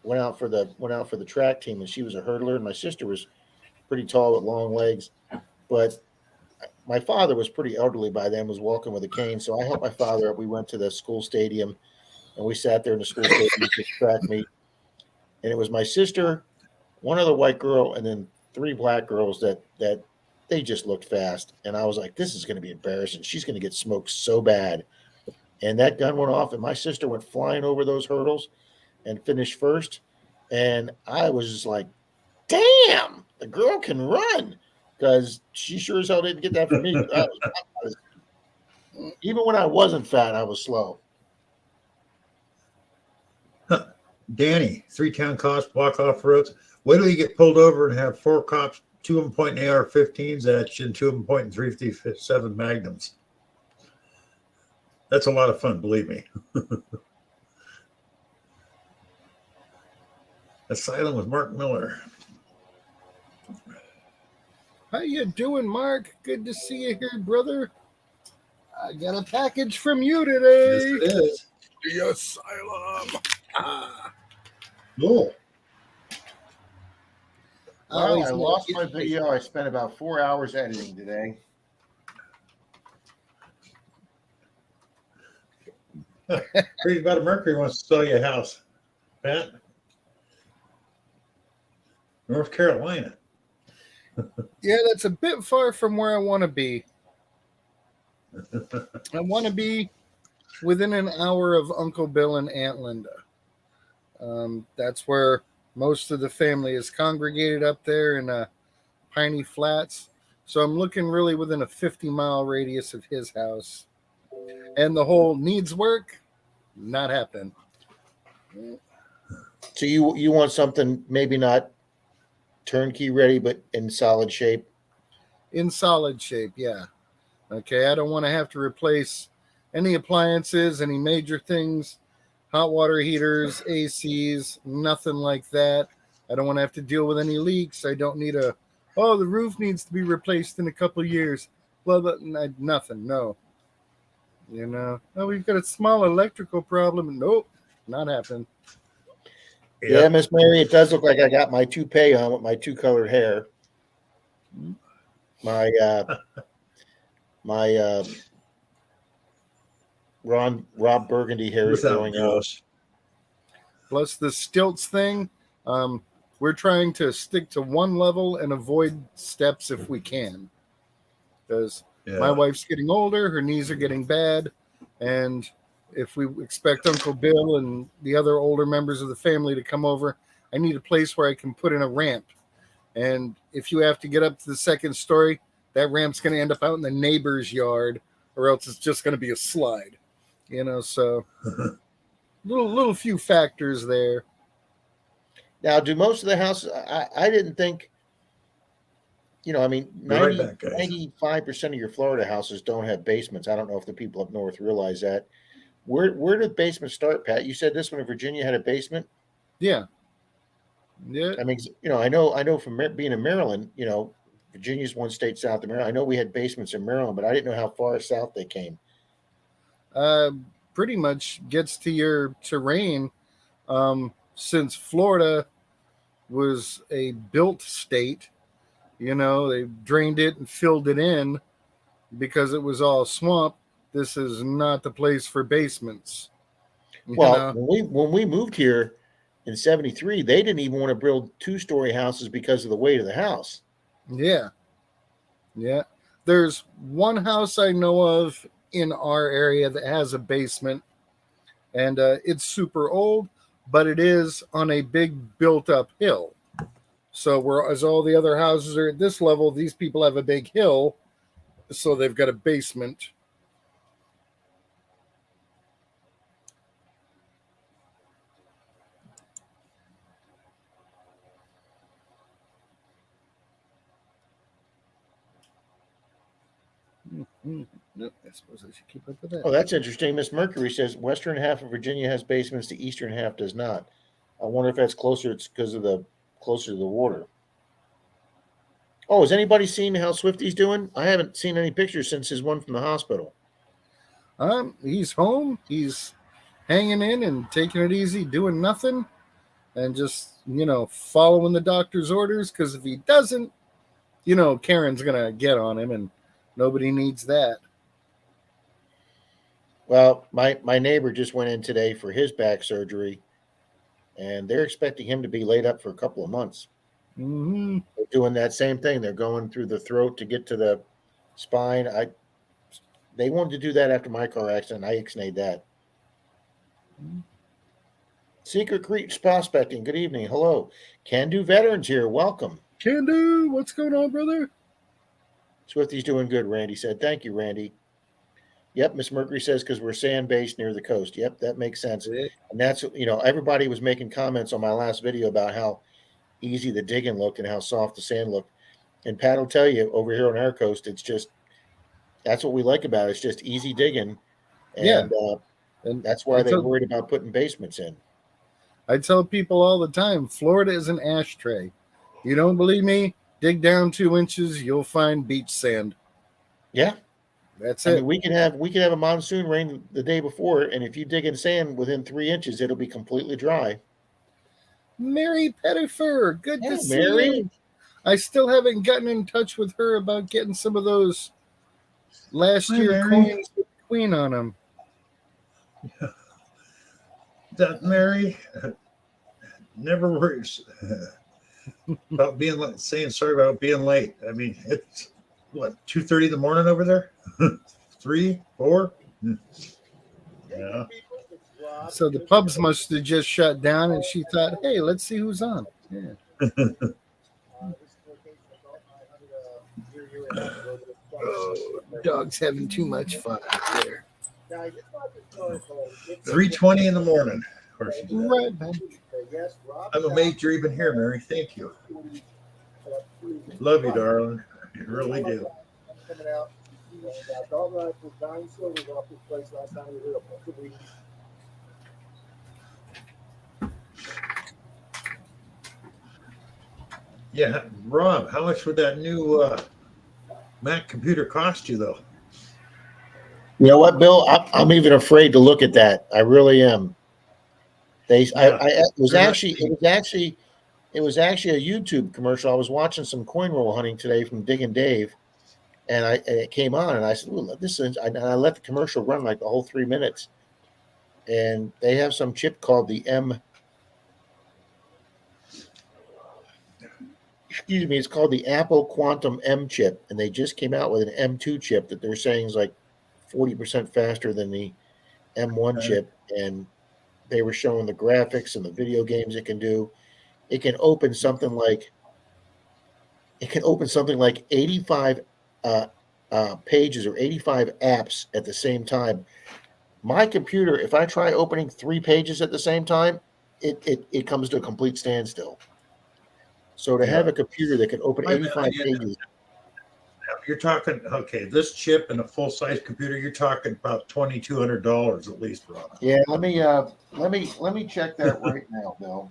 went out for the track team, and she was a hurdler, and my sister was pretty tall with long legs, but my father was pretty elderly by then, was walking with a cane, so I helped my father up. We went to the school stadium, and we sat there in the school stadium to track meet, and it was my sister, one other white girl, and then 3 black girls that they just looked fast. And I was like, this is going to be embarrassing. She's going to get smoked so bad. And that gun went off, and my sister went flying over those hurdles and finished first. And I was just like, damn, the girl can run, because she sure as hell didn't get that from me. Even when I wasn't fat, I was slow. Danny, 3-town cops block off roads. Wait till you get pulled over and have 4 cops, 2 of them pointing AR-15s at you and 2 of them pointing .357 Magnums. That's a lot of fun, believe me. Asylum with Mark Miller. How you doing, Mark? Good to see you here, brother. I got a package from you Yes, today. it is. The asylum. Cool. Wow, I lost my video. I spent about 4 hours editing today. Heard about a Mercury wants to sell you a house. Pat? North Carolina. Yeah, that's a bit far from where I want to be. I want to be within an hour of Uncle Bill and Aunt Linda. That's where most of the family is congregated up there in Piney Flats. So I'm looking really within a 50-mile radius of his house. And the whole needs work, not happening. So you want something maybe not turnkey ready, but in solid shape. In solid shape, yeah. Okay, I don't want to have to replace any appliances, any major things, hot water heaters, ACs, nothing like that. I don't want to have to deal with any leaks. I don't need the roof needs to be replaced in a couple of years. Blah, blah, nothing, no. You know, oh, we've got a small electrical problem. Nope, not happening. Yeah, Miss Mary, it does look like I got my toupee on with my two colored hair. My Rob Burgundy hair is growing out. Plus the stilts thing, we're trying to stick to one level and avoid steps if we can. Because my wife's getting older, her knees are getting bad, and if we expect Uncle Bill and the other older members of the family to come over, I need a place where I can put in a ramp. And if you have to get up to the second story, that ramp's going to end up out in the neighbor's yard, or else it's just going to be a slide. You know, so little few factors there. Now, do most of the houses? I didn't think. You know, I mean, 95% of your Florida houses don't have basements. I don't know if the people up north realize that. Where did basements start, Pat? You said this one in Virginia had a basement. Yeah. I mean, you know, I know from being in Maryland, you know, Virginia's one state south of Maryland. I know we had basements in Maryland, but I didn't know how far south they came. Pretty much gets to your terrain. Since Florida was a built state, you know, they drained it and filled it in because it was all swamp. This is not the place for basements. Well, when we moved here in 73, they didn't even want to build 2-story houses because of the weight of the house. Yeah. There's one house I know of in our area that has a basement, and it's super old, but it is on a big built-up hill. So whereas all the other houses are at this level, these people have a big hill, so they've got a basement. Nope, I suppose I should keep up with that. Oh, that's interesting. Miss Mercury says western half of Virginia has basements, the eastern half does not. I wonder if that's closer. It's because of the closer to the water. Oh, has anybody seen how Swifty's doing? I haven't seen any pictures since his one from the hospital. He's home. He's hanging in and taking it easy, doing nothing, and just, you know, following the doctor's orders. Because if he doesn't, you know, Karen's gonna get on him, and nobody needs that. Well, my neighbor just went in today for his back surgery, and they're expecting him to be laid up for a couple of months. Mm-hmm. They're doing that same thing. They're going through the throat to get to the spine. They wanted to do that after my car accident. I ixnayed that. Secret Creeks Prospecting. Good evening. Hello. Can Do Veterans here. Welcome. Can Do. What's going on, brother? Swifty's doing good, Randy said. Thank you, Randy. Yep, Miss Mercury says because we're sand-based near the coast. Yep, that makes sense. And that's, you know, everybody was making comments on my last video about how easy the digging looked and how soft the sand looked. And Pat will tell you, over here on our coast, it's just, that's what we like about it. It's just easy digging. And, and that's why they're worried about putting basements in. I tell people all the time, Florida is an ashtray. You don't believe me? Dig down 2 inches, you'll find beach sand. Yeah. That's it. I mean, we could have a monsoon rain the day before, and if you dig in sand within 3 inches, it'll be completely dry. Mary Pettifer, good to see Mary. you. I still haven't gotten in touch with her about getting some of those last year coins with the Queen on them. Yeah. That Mary never worries about being late, saying sorry about being late. I mean, it's what, 2:30 in the morning over there? 3, 4? Yeah. So the pubs must have just shut down, and she thought, "Hey, let's see who's on." Yeah. Oh, dog's having too much fun out there. 3:20 in the morning. course you did. Right back. I'm amazed you're even here, Mary. Thank you. Love you, darling. You really do. Coming out. Dog Ride was 9 silvers off this place last time we were up. Yeah, Rob, how much would that new Mac computer cost you, though? You know what, Bill? I'm even afraid to look at that. I really am. It was actually a YouTube commercial. I was watching some coin roll hunting today from Digging Dave, and it came on, and I said, "Ooh, this is." And I let the commercial run like the whole 3 minutes, and they have some chip called the M. Excuse me, it's called the Apple Quantum M chip, and they just came out with an M2 chip that they're saying is like 40% faster than the M1 chip, and they were showing the graphics and the video games it can do. It can open something like 85 pages or 85 apps at the same time. My computer, if I try opening 3 pages at the same time, it comes to a complete standstill. So to have a computer that can open 85 pages. You're talking, okay, this chip and a full-size computer, you're talking about $2,200 at least, Rob. Yeah, let me check that right now, Bill.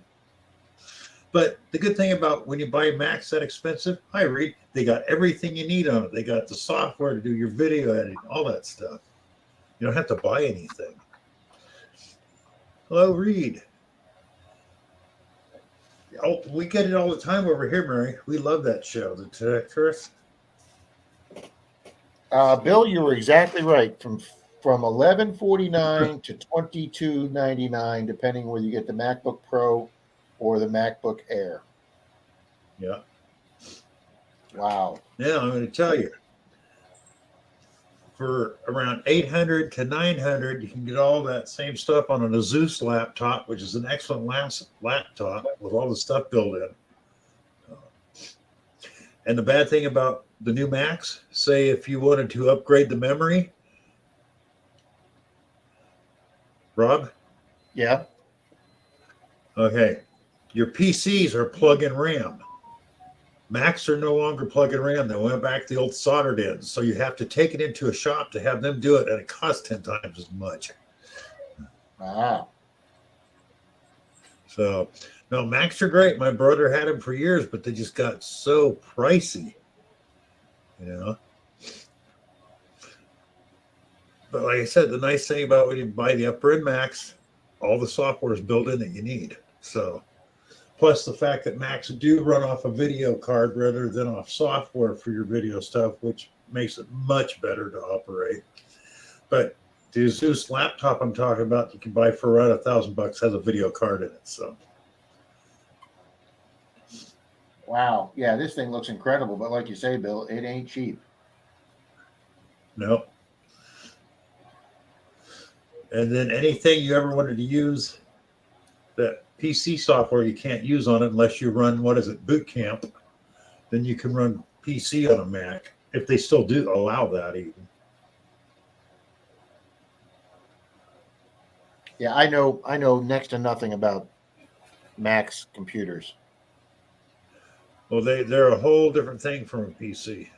But the good thing about when you buy Macs that expensive, hi Reed, they got everything you need on it. They got the software to do your video editing, all that stuff. You don't have to buy anything. Hello, Reed. Oh, we get it all the time over here, Mary. We love that show, the Detectorist. Bill, you were exactly right. From $1149 to $2299, depending whether you get the MacBook Pro or the MacBook Air. Yeah. Wow. Now I'm going to tell you, for around $800 to $900, you can get all that same stuff on an Asus laptop, which is an excellent laptop with all the stuff built in. And the bad thing about the new Macs, say if you wanted to upgrade the memory, Rob? Yeah. Okay. Your PCs are plug-in RAM. Macs are no longer plug-in RAM. They went back to the old soldered ends. So you have to take it into a shop to have them do it, and it costs 10 times as much. Ah. So, no, Macs are great. My brother had them for years, but they just got so pricey, you know. But like I said, the nice thing about when you buy the upper end Macs, all the software is built in that you need. So, plus the fact that Macs do run off a video card rather than off software for your video stuff, which makes it much better to operate. But the Asus laptop I'm talking about, you can buy for around $1,000, has a video card in it. So, Wow. Yeah, this thing looks incredible, but like you say, Bill, it ain't cheap. no. And then anything you ever wanted to use, that PC software you can't use on it unless you run, Boot Camp, then you can run PC on a Mac, if they still do allow that even. Yeah, I know next to nothing about Mac's computers. Well, they're a whole different thing from a PC.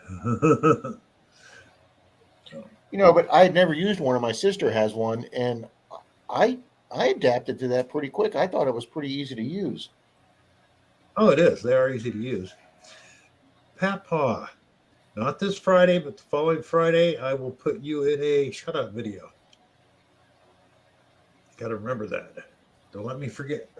You know, but I had never used one, and my sister has one, and I adapted to that pretty quick. I thought it was pretty easy to use. Oh, it is. They are easy to use. Papa, not this Friday, but the following Friday, I will put you in a shut-up video. Got to remember that. Don't let me forget.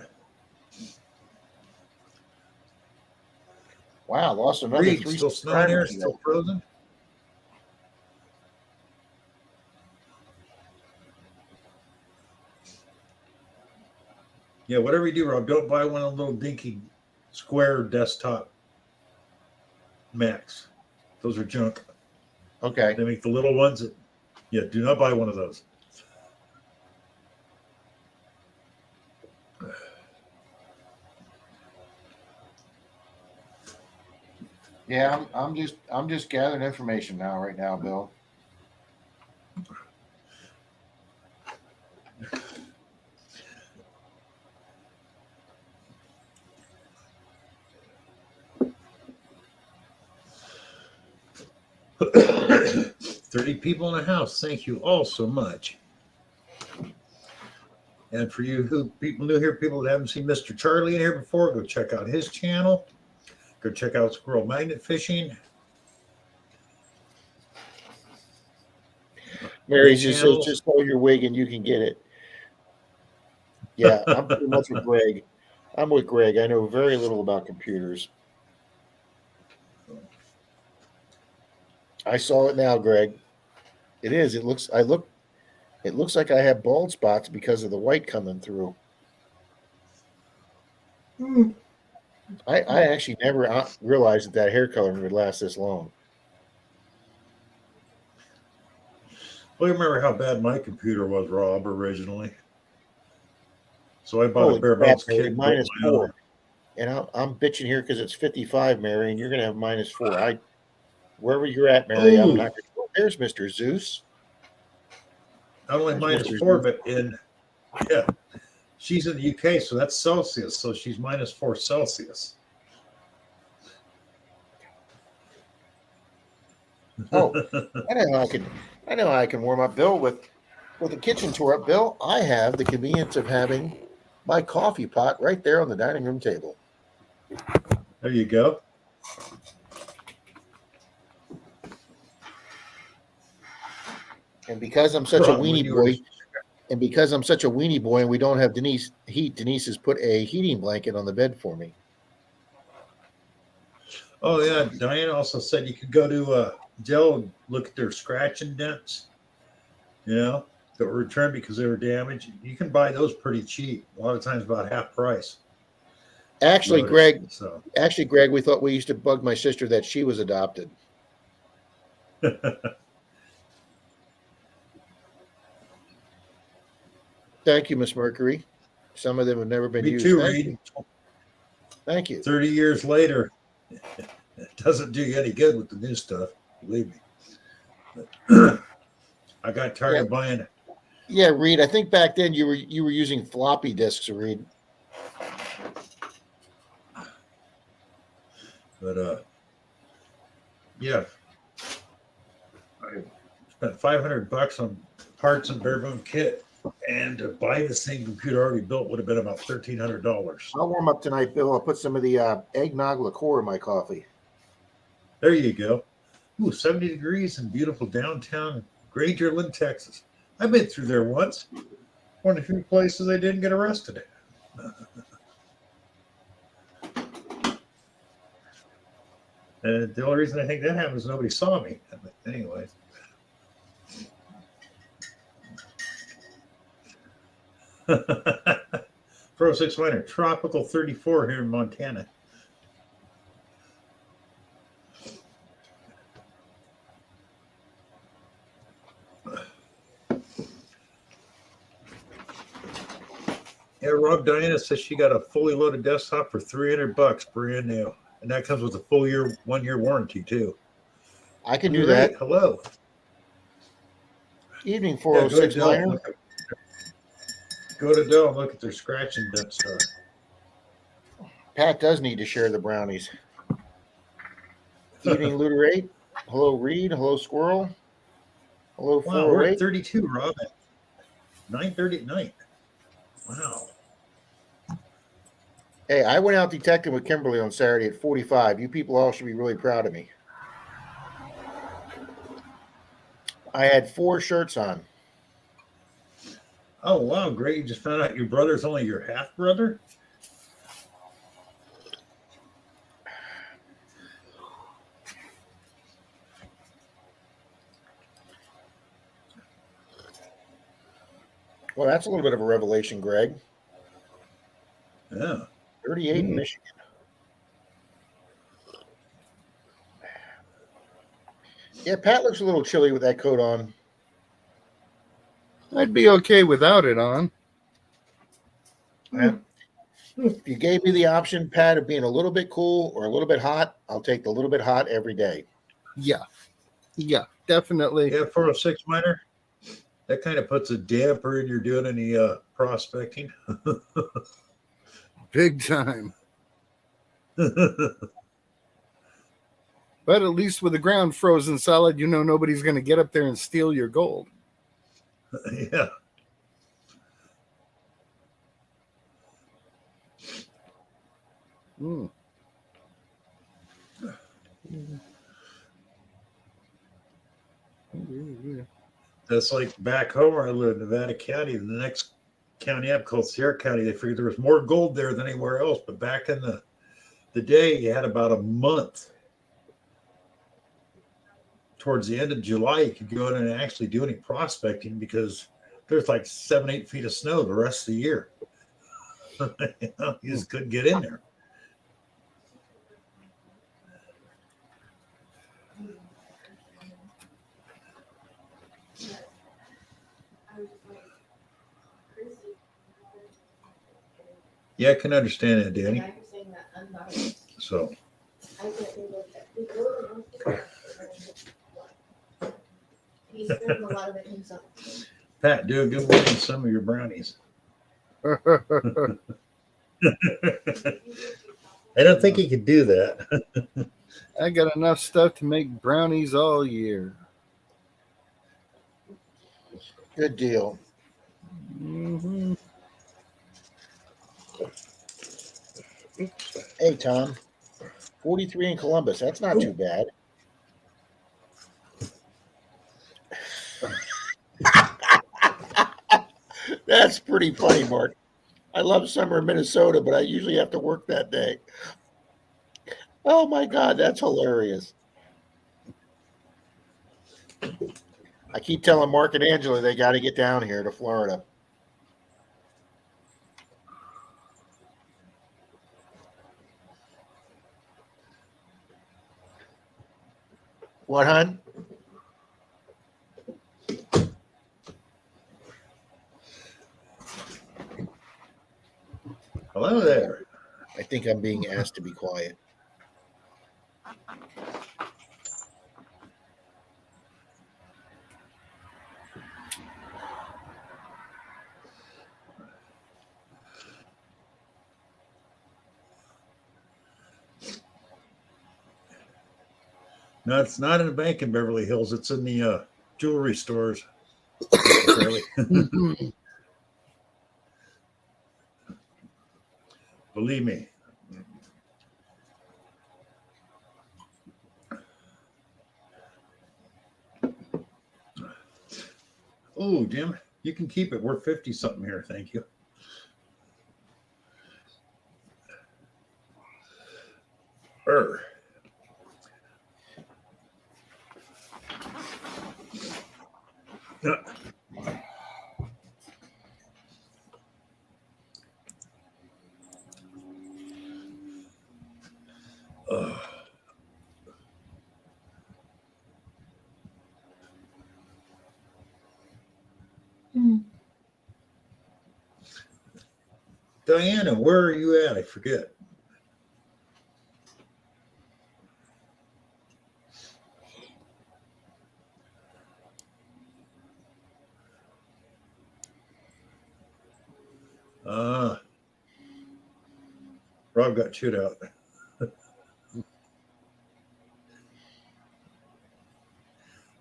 Wow, lost another Reed, 3 still snowing here, subscribers still today. frozen? Yeah, whatever you do, Rob, don't buy one of the little dinky square desktop Macs. Those are junk. Okay. They make the little ones that, yeah, do not buy one of those. Yeah, I'm just gathering information right now, Bill. 30 people in the house. Thank you all so much. And for you people new here, people that haven't seen Mr. Charlie in here before, go check out his channel. Go check out Squirrel Magnet Fishing. Mary just says, channels. just hold your wig and you can get it. Yeah, I'm pretty much with Greg. I'm with Greg. I know very little about computers. I saw it now, Greg. It is. It looks like I have bald spots because of the white coming through. I actually never realized that hair coloring would last this long. Well, you remember how bad my computer was, Rob, originally. So I bought Holy a bare crap, bones Mary, kit. -4. And I'm bitching here because it's 55, Mary, and you're going to have -4. Wherever you're at, Mary, I'm not. Oh, there's Mr. Zeus. Not only There's Mr. -4, but she's in the UK, so that's Celsius. So she's -4 Celsius. Oh, I know I can warm up, Bill, with the kitchen tour up, Bill. I have the convenience of having my coffee pot right there on the dining room table. There you go. And because I'm such a Rob, when weenie you were- boy, and we don't have Denise has put a heating blanket on the bed for me. Oh yeah, Diane also said you could go to Dell and look at their scratch indents. You know, that were returned because they were damaged. You can buy those pretty cheap. A lot of times, about half price. Actually, Notice, Greg, we thought we used to bug my sister that she was adopted. Thank you, Miss Mercury. Some of them have never been Me used. too, Thank Reed. you. Thank you. 30 years later, it doesn't do you any good with the new stuff. Believe me. But I got tired of buying it. Yeah, Reed. I think back then you were using floppy disks, Reed. But yeah, I spent $500 on parts and bare bone kit, and to buy the same computer already built would have been about $1,300. I'll warm up tonight, Bill. I'll put some of the eggnog liqueur in my coffee. There you go. Ooh, 70 degrees in beautiful downtown Grangerland, Texas. I've been through there once. One of the few places I didn't get arrested. And the only reason I think that happened is nobody saw me. But anyway. Pro 6 winter, tropical 34 here in Montana. Yeah, Rob, Diana says she got a fully loaded desktop for $300, brand new, and that comes with a full 1 year warranty too. I can do that. Hello. Evening, Yeah, go to 406 Dell. minor. Go to Dell and look at their scratch and dent stuff. Pat does need to share the brownies. Evening, Looter 8. Hello, Reed. Hello, Squirrel. Hello, Wow, we're at 408. 32, Rob. At 9:30 at night. Wow. Hey, I went out detecting with Kimberly on Saturday at 45. You people all should be really proud of me. I had 4 shirts on. Oh wow, great! You just found out your brother's only your half brother. Well, that's a little bit of a revelation, Greg. Yeah. 38 in Michigan. Yeah, Pat looks a little chilly with that coat on. I'd be okay without it on. Yeah. If you gave me the option, Pat, of being a little bit cool or a little bit hot, I'll take the little bit hot every day. Yeah, definitely. Yeah, 406 minor. That kind of puts a damper in you're doing any prospecting. Big time. But at least with the ground frozen solid, you know nobody's going to get up there and steal your gold. Yeah. Mm. That's like back home where I live in Nevada County. The next county up called Sierra County, they figured there was more gold there than anywhere else. But back in the day, you had about a month. Towards the end of July, you could go in and actually do any prospecting because there's like 7-8 feet of snow the rest of the year. You know, you just couldn't get in there. Yeah, I can understand that, Danny. So, Pat, do a good one on some of your brownies. I don't think he could do that. I got enough stuff to make brownies all year. Good deal. Mm-hmm. Hey, Tom. 43 in Columbus. That's not too bad. That's pretty funny, Mark. I love summer in Minnesota, but I usually have to work that day. Oh my God, that's hilarious. I keep telling Mark and Angela they got to get down here to Florida. What, hon? Hello there. I think I'm being asked to be quiet. No, it's not in a bank in Beverly Hills. It's in the jewelry stores. Believe me. Oh, Jim, you can keep it. We're 50 something here. Thank you. Diana, where are you at? I forget. Rob got chewed out.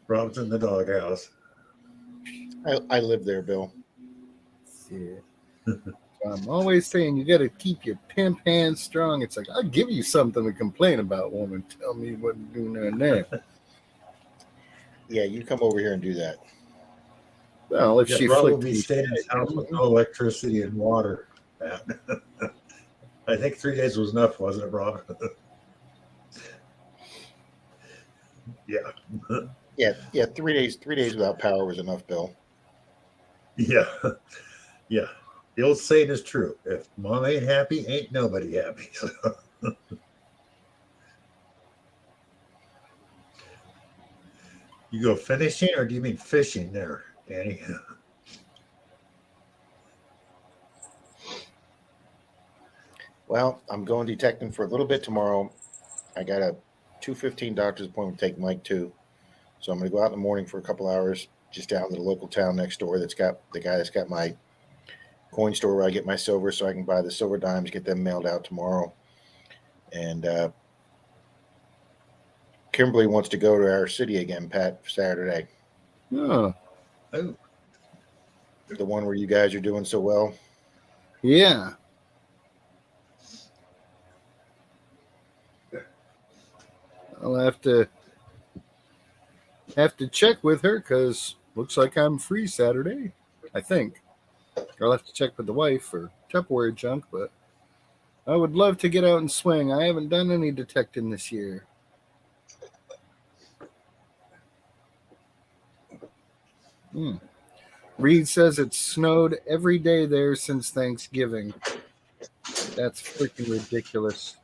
Rob's in the doghouse. I live there, Bill. Yeah. I'm always saying you got to keep your pimp hands strong. It's like, I'll give you something to complain about, woman. Tell me what to do down there. Yeah, you come over here and do that. Well, if Yeah, she Rob will flicked be me, staying in his house with no electricity and water. I think 3 days was enough, wasn't it, Rob? Yeah. Yeah. 3 days. 3 days without power was enough, Bill. Yeah. Yeah. The old saying is true. If mom ain't happy, ain't nobody happy. You go finishing, or do you mean fishing there, Danny? Well, I'm going detecting for a little bit tomorrow. I got a 2:15 doctor's appointment to take Mike to. So I'm going to go out in the morning for a couple hours just down to the local town next door that's got the guy that's got my coin store where I get my silver so I can buy the silver dimes, get them mailed out tomorrow. And Kimberly wants to go to our city again, Pat, Saturday. Oh, Oh, The one where you guys are doing so well. yeah. I'll have to check with her because looks like I'm free Saturday. I think. I'll have to check with the wife for Tupperware junk, but I would love to get out and swing. I haven't done any detecting this year. Reed says it snowed every day there since Thanksgiving. That's freaking ridiculous.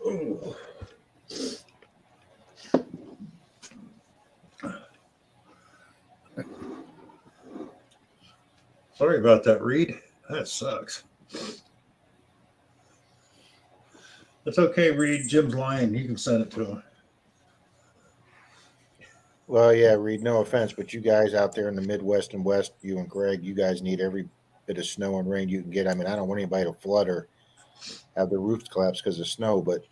oh. Sorry about that, Reed. That sucks. It's okay, Reed. Jim's lying. You can send it to him. Well, yeah, Reed, no offense, but you guys out there in the Midwest and West, you and Greg, you guys need every bit of snow and rain you can get. I mean, I don't want anybody to flood or have their roofs collapse because of snow, but,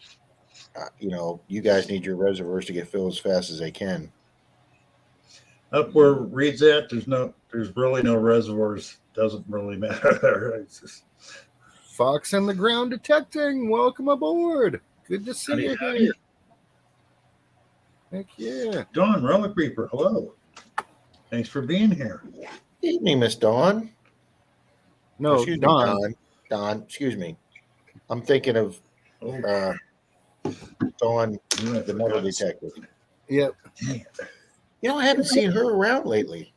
you guys need your reservoirs to get filled as fast as they can. Up where Reed's at, there's really no reservoirs. Doesn't really matter. It's just, Fox on the ground detecting. Welcome aboard. Good to see you howdy. here. Heck yeah. Dawn, Relic Reaper, hello. Thanks for being here. Evening, Miss Dawn. No, Excuse Don. me, Don, excuse me. I'm thinking of Oh, Dawn, I the metal forgot. detective. Yep. I haven't seen her around lately.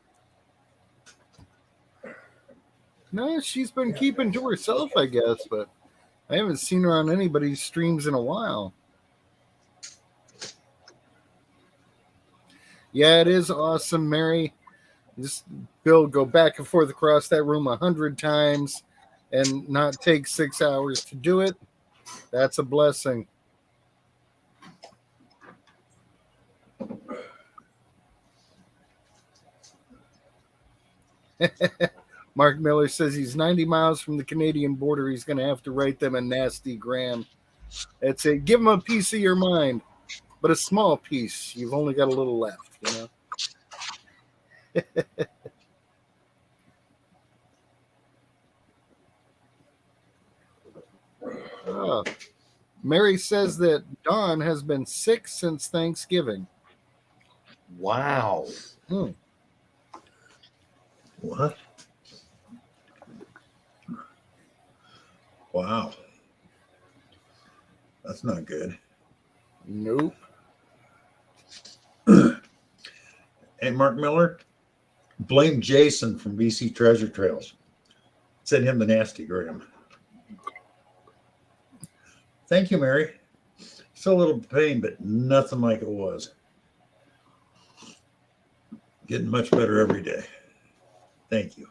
No, she's been keeping to herself, I guess, but I haven't seen her on anybody's streams in a while. Yeah, it is awesome, Mary. Just Bill go back and forth across that room 100 times and not take 6 hours to do it. That's a blessing. Mark Miller says he's 90 miles from the Canadian border. He's going to have to write them a nasty gram. That's it. Give him a piece of your mind, but a small piece. You've only got a little left, Oh. Mary says that Dawn has been sick since Thanksgiving. Wow. What? Wow. That's not good. Nope. Hey, Mark Miller, blame Jason from BC Treasure Trails. Send him the nasty gram. Thank you, Mary. Still a little pain, but nothing like it was. Getting much better every day. Thank you.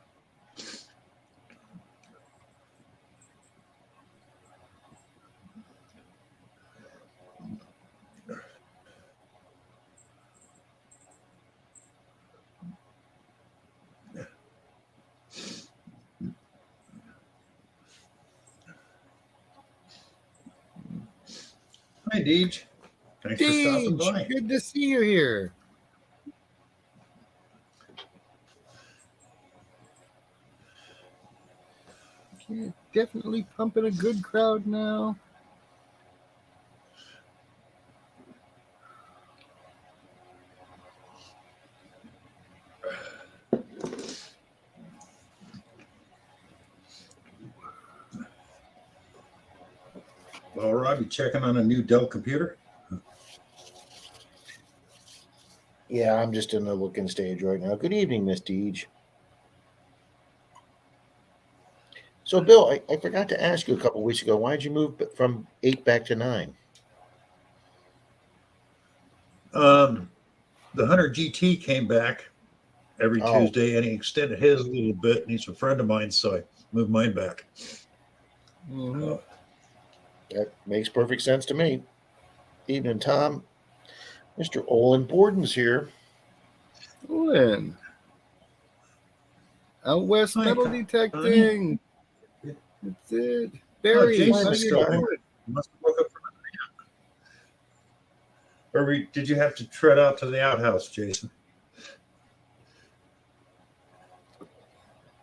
Hi, Deej. Thanks for stopping by. Good to see you here. Yeah, definitely pumping a good crowd now. Well, Rob, you checking on a new Dell computer? Yeah, I'm just in the looking stage right now. Good evening, Miss Deej. So, Bill, I forgot to ask you a couple weeks ago, why did you move from 8 back to 9? The Hunter GT came back, every Oh. Tuesday, and he extended his a little bit, and he's a friend of mine, so I moved mine back. Mhm. That makes perfect sense to me. Evening, Tom. Mr. Olin Borden's here. Lynn. Out west Hi, metal Connie. detecting. That's it. Oh, Barry, how Jason's you still doing? there. Must have woke up from a nap. Did you have to tread out to the outhouse, Jason?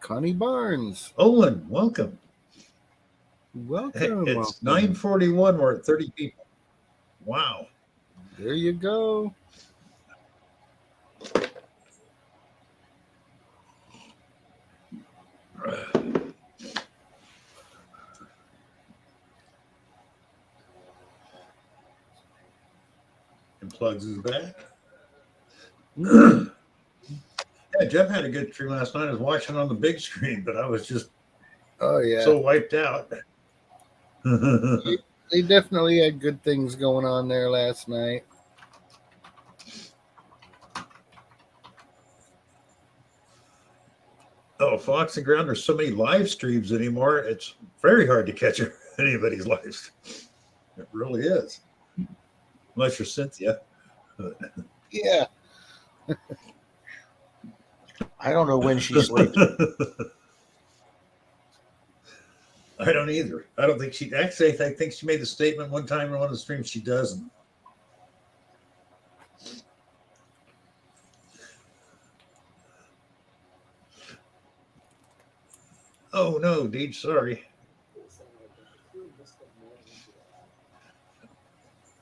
Connie Barnes. Olin, welcome. Welcome. It's welcome. 9:41. We're at 30 people. Wow. There you go. And Plugs is back. Mm. Yeah, Jeff had a good stream last night. I was watching on the big screen, but I was just Oh yeah. so wiped out. They definitely had good things going on there last night. Oh, Fox and Ground, there's so many live streams anymore. It's very hard to catch anybody's live stream. It really is. Unless you're Cynthia. Yeah. I don't know when she sleeps. I don't either. I don't think she actually. I think she made the statement one time in one of the streams. She doesn't. Oh no, Deej, sorry.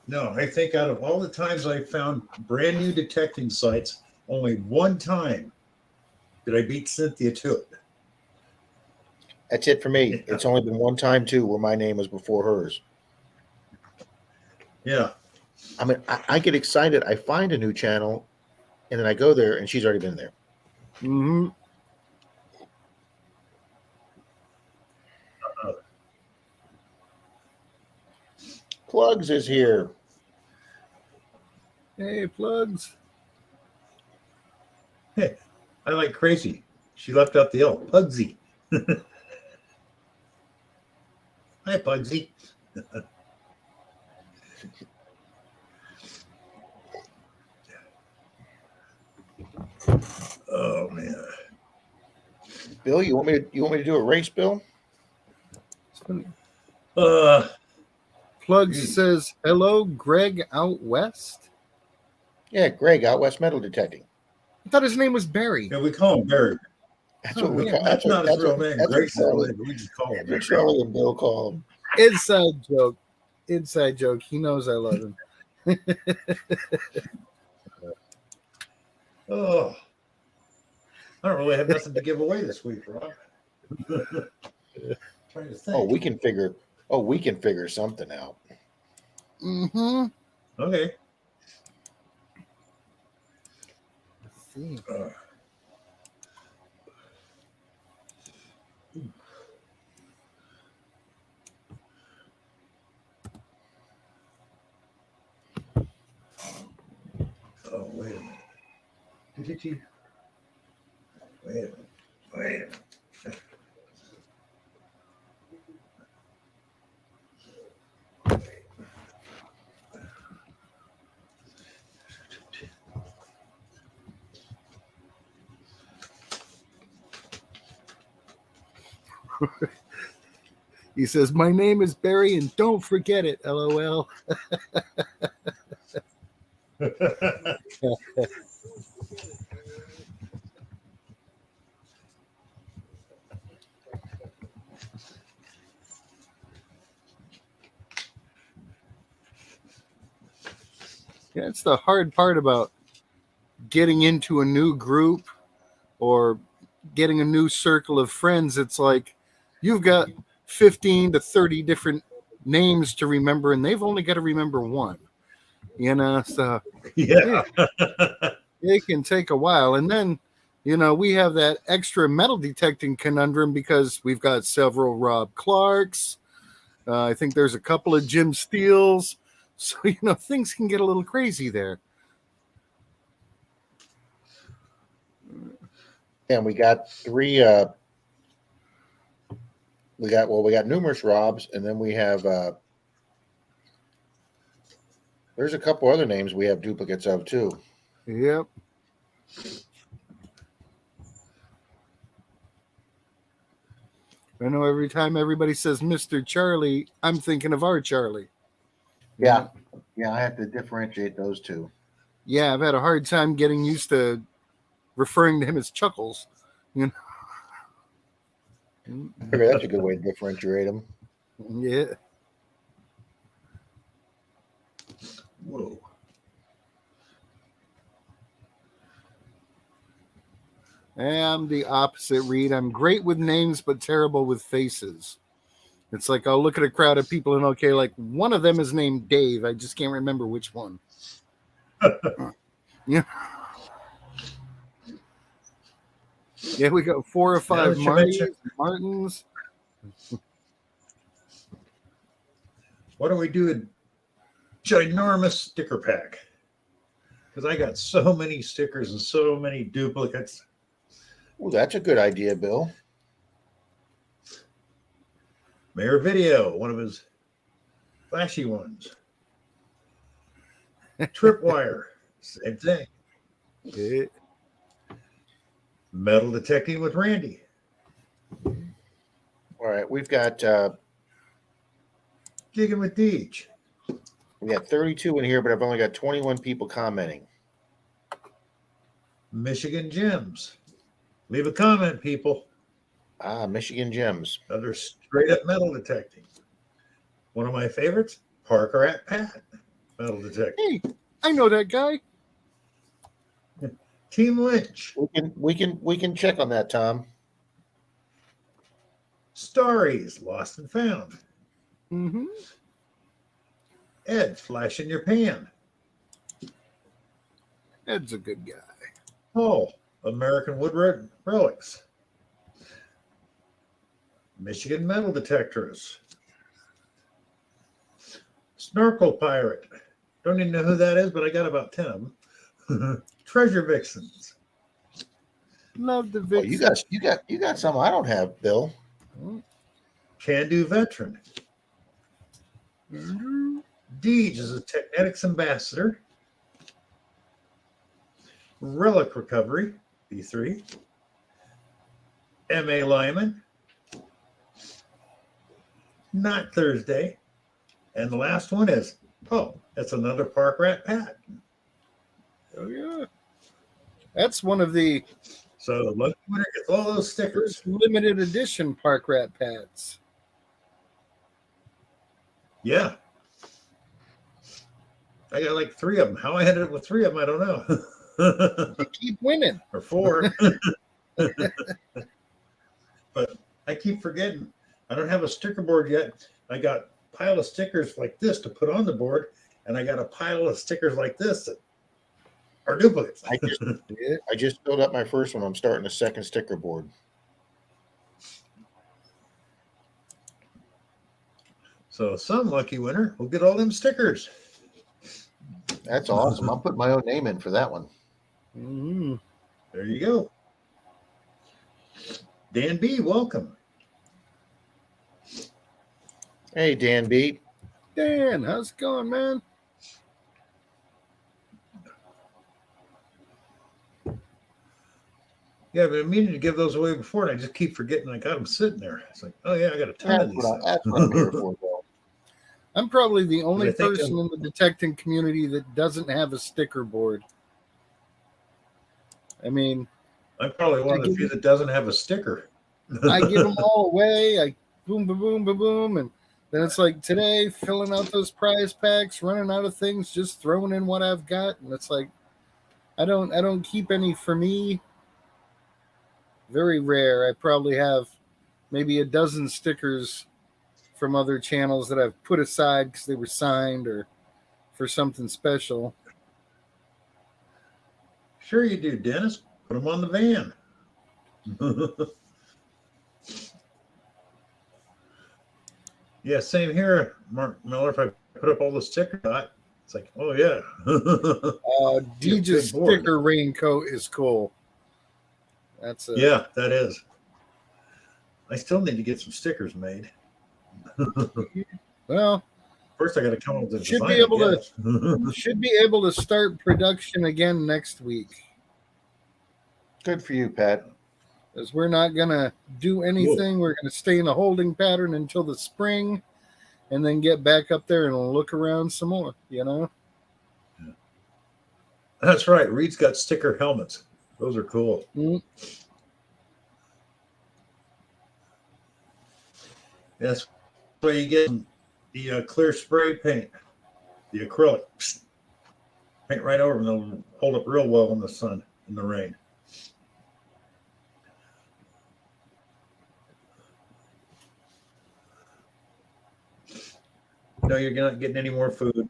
No, I think out of all the times I found brand new detecting sites, only one time did I beat Cynthia to it. That's it for me. It's only been one time, too, where my name was before hers. Yeah. I mean, I get excited. I find a new channel, and then I go there, and she's already been there. Mm-hmm. Plugs is here. Hey, Plugs. Hey, I like crazy. She left out the L. Pugsy. Hi, Pugsy. Oh man. Bill, you want me to do a race, Bill? Plugs says, hello, Greg out west. Yeah, Greg, out west metal detecting. I thought his name was Barry. Yeah, we call him Barry. That's what we yeah, call. That's not his real name. That's what Greg said Charlie, we just call him that's what Barry. Charlie and Bill call him. Inside joke. Inside joke. He knows I love him. Oh, I don't really have nothing to give away this week, Rob. Trying to think. Oh, we can figure something out. Mm-hmm. Okay. Let's see. Oh, wait a minute. Did you? Wait a minute. Wait a minute. He says, my name is Barry, and don't forget it, LOL. That's the hard part about getting into a new group or getting a new circle of friends. It's like you've got 15 to 30 different names to remember, and they've only got to remember one. You know, so Yeah. it can take a while. And then, you know, we have that extra metal detecting conundrum because we've got several Rob Clarks. I think there's a couple of Jim Steels. So, you know, things can get a little crazy there. And we got three. We got numerous Robs, and then we have. There's a couple other names we have duplicates of too. Yep. I know every time everybody says Mr. Charlie, I'm thinking of our Charlie. Yeah, I have to differentiate those two. Yeah, I've had a hard time getting used to referring to him as Chuckles. You know? Maybe that's a good way to differentiate them. Yeah. Whoa. I'm the opposite, Reed. I'm great with names, but terrible with faces. It's like I'll look at a crowd of people and okay, like one of them is named Dave. I just can't remember which one. Yeah. Yeah, we got 4 or 5 Martins. Why don't we do a ginormous sticker pack? Because I got so many stickers and so many duplicates. Oh, that's a good idea, Bill. Mayor Video, one of his flashy ones. Tripwire, same thing. Yeah. Metal detecting with Randy. All right, we've got Jigging with Deej. we got 32 in here, but I've only got 21 people commenting. Michigan Gems. Leave a comment, people. Michigan Gems. Another straight up metal detecting. One of my favorites, Parker at Pat. Metal detecting. Hey, I know that guy. Team Lynch. We can check on that, Tom. Starries, Lost and Found. Mm-hmm. Ed, Flash in Your Pan. Ed's a good guy. Paul, American Wood Relics. Michigan Metal Detectors. Snorkel Pirate. Don't even know who that is, but I got about 10 of them. Treasure Vixens. Love the Oh, Vixen. you got some I don't have, Bill. Can Do Veteran. Deej is a Technetics Ambassador. Relic Recovery, B3. M.A. Lyman. Not Thursday. And the last one is, that's another Park Rat Pat. Oh, yeah. That's one of the So the lucky winner gets all those stickers. first limited edition Park Rat Pats. Yeah. I got like 3 of them. How I ended up with 3 of them, I don't know. They keep winning. Or 4. But I keep forgetting. I don't have a sticker board yet. I got a pile of stickers like this to put on the board, and I got a pile of stickers like this that are duplicates. I just filled up my first one. I'm starting a second sticker board. So some lucky winner will get all them stickers. That's awesome. I'll put my own name in for that one. Mm-hmm. There you go. Dan B, welcome. Hey, Dan B. Dan, how's it going, man? Yeah, I've been meaning to give those away before, and I just keep forgetting I got them sitting there. It's like, oh yeah, I got a ton of these. That's what I'm here for, Bill. I'm probably the only I think person in the detecting community that doesn't have a sticker board. I mean, I'm probably one of the few that doesn't have a sticker. I give them all away. I boom, boom, boom, boom, boom, and then it's like today, filling out those prize packs, running out of things, just throwing in what I've got, and it's like I don't keep any for me. Very rare. I probably have maybe a dozen stickers from other channels that I've put aside because they were signed or for something special. Sure you do, Dennis. Put them on the van. Yeah, same here, Mark Miller. If I put up all the stickers, it's like, oh yeah. Deej's Good board. sticker raincoat is cool. That's Yeah, that is. I still need to get some stickers made. well, First, I got to come up with a Should design. be able I to- guess. should be able to start production again next week. Good for you, Pat. Because we're not gonna do anything. We're gonna stay in a holding pattern until the spring, and then get back up there and look around some more. You know. That's right. Reed's got sticker helmets. Those are cool. Mm. That's why you get the clear spray paint, the acrylic. Psst. Paint right over them. They'll hold up real well in the sun, in the rain. No, you're not getting any more food.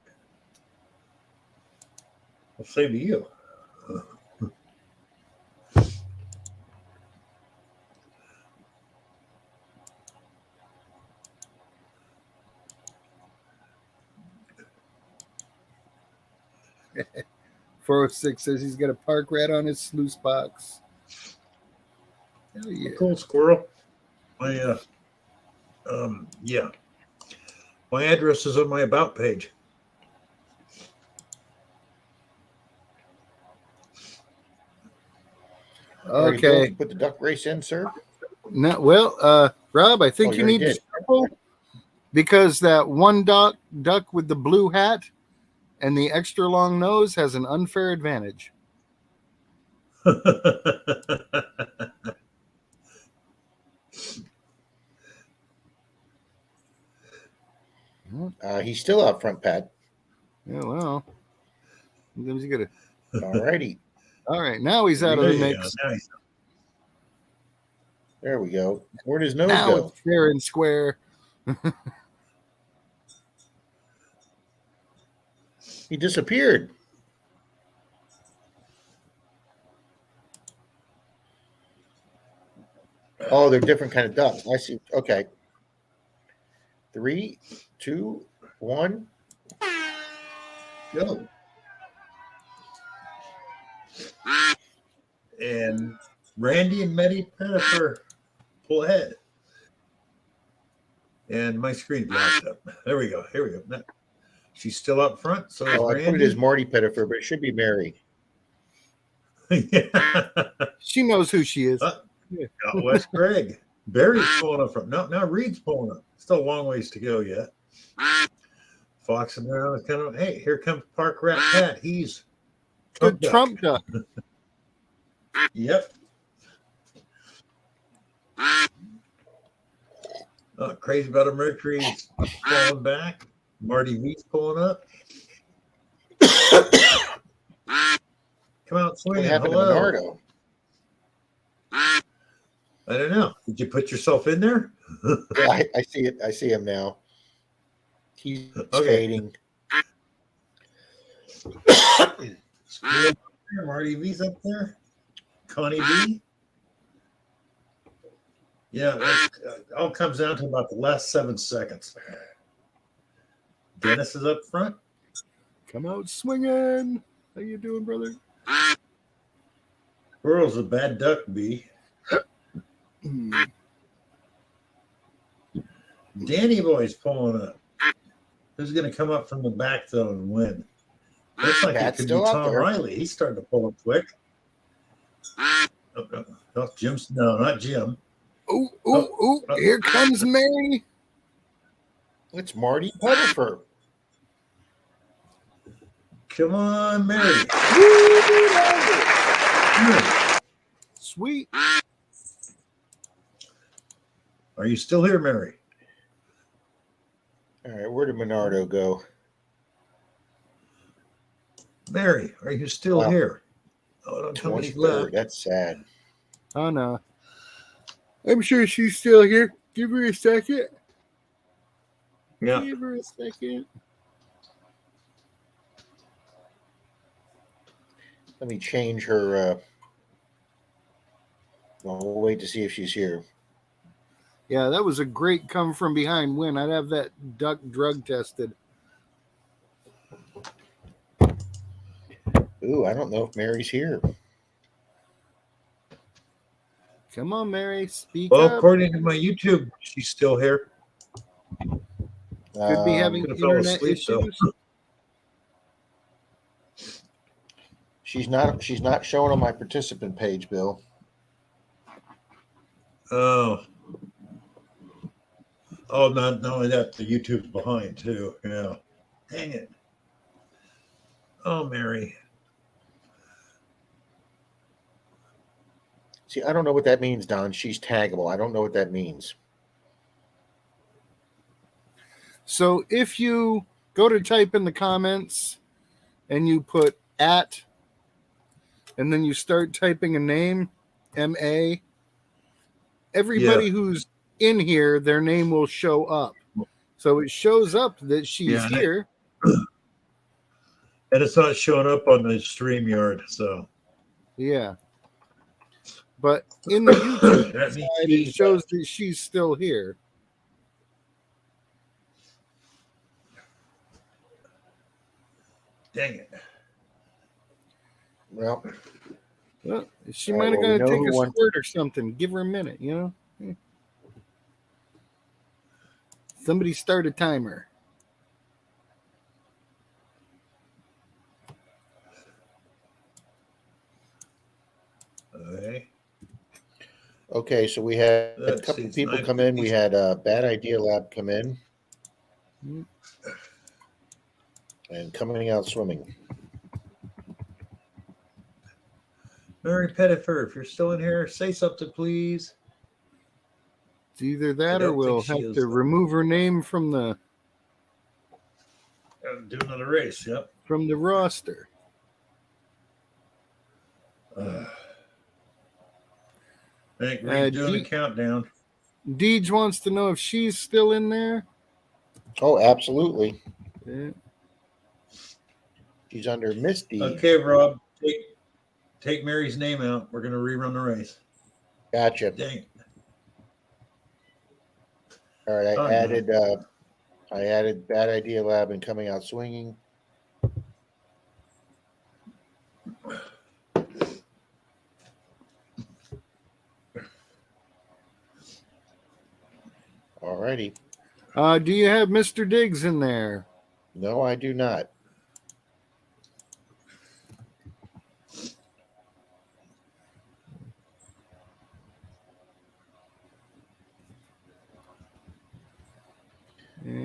I'll save to you. – 406 says he's got a park rat on his sluice box. Hell yeah. Cool squirrel. My yeah. My address is on my about page. Already Okay. built- Put the duck race in, sir. No, well, Rob, I think Oh, you you need already to shuffle because that one duck with the blue hat and the extra long nose has an unfair advantage. He's still out front, Pat. Yeah, well, sometimes you gotta. All righty. All right, now he's out of There the you go. mix. Nice. There we go. Where'd his nose Now go? it's fair and square. He disappeared. Oh, they're different kind of ducks. I see. Okay. 3, 2, 1. Go. And Randy and Meddy Pettifer pull ahead. And my screen blocked up. There we go. Here we go. Now, she's still up front. So is Oh, I put it Randy. as Marty Pettifer, but it should be Mary. Yeah. She knows who she is. Got Wes Craig. Barry's pulling up front. No, now Reed's pulling up. Still a long ways to go yet. Foxing around. Kind of. Hey, here comes Park Rat Pat. He's Good duck. Trump duck. Yep. Crazy about a Mercury's falling back. Marty V's pulling up. Come out What swinging. happened Hello. to Bernardo? I don't know. Did you put yourself in there? Yeah, I see it. I see him now. He's Okay. fading. Marty V's up there. Connie V. Yeah, that all comes down to about the last 7 seconds. Dennis is up front. Come out swinging. How you doing, brother? Squirrel's a bad duck, B. Danny Boy's pulling up. Who's going to come up from the back, though, and win? Looks like Pat's it could be still out Tom there. Riley. He's starting to pull up quick. Oh, Jim's, no, not Jim. Ooh, ooh, ooh. Here comes Mary. It's Marty Pettifer. Come on, Mary. Sweet. Are you still here, Mary? All right, where did Bernardo go? Mary, are you still Wow. here? Oh, don't tell me she 23rd. left. That's sad. Oh, no. I'm sure she's still here. Give her a second. Yeah. Give her a second. Let me change her. Well, we'll wait to see if she's here. Yeah, that was a great come from behind win. I'd have that duck drug tested. Ooh, I don't know if Mary's here. Come on, Mary, speak Well, up. according to my YouTube, she's still here. Could be having Could have fell internet asleep, though. issues. She's not showing on my participant page, Bill. Oh. Oh, not only that, the YouTube's behind too. Yeah. Dang it. Oh, Mary. See, I don't know what that means, Don. She's taggable. I don't know what that means. So if you go to type in the comments and you put at, and then you start typing a name, M-A, everybody who's in here, their name will show up. So it shows up that she's here. And it's not showing up on the StreamYard, so. Yeah. But in the YouTube That means side, it shows that she's still here. Dang it. Well, She All might right, have well, we got to know take who a won. squirt or something. Give her a minute, you know? Somebody start a timer. Okay. okay, so we had a Let's couple see, it's people come in. We 9:50. had Bad Idea Lab come in. And coming out swimming. Mary Pettifer, if you're still in here, say something, please. It's either I that or don't we'll think she have is, to though. remove her name from the Do another race. Yep. roster. I think we're doing a countdown. Deej wants to know if she's still in there. Oh, absolutely. Yeah. She's under Miss D. Okay, Rob, take Mary's name out. We're going to rerun the race. Gotcha. Dang. All right, Oh, I added Bad Idea Lab and coming out swinging. All righty. Do you have Mr. Diggs in there? No, I do not.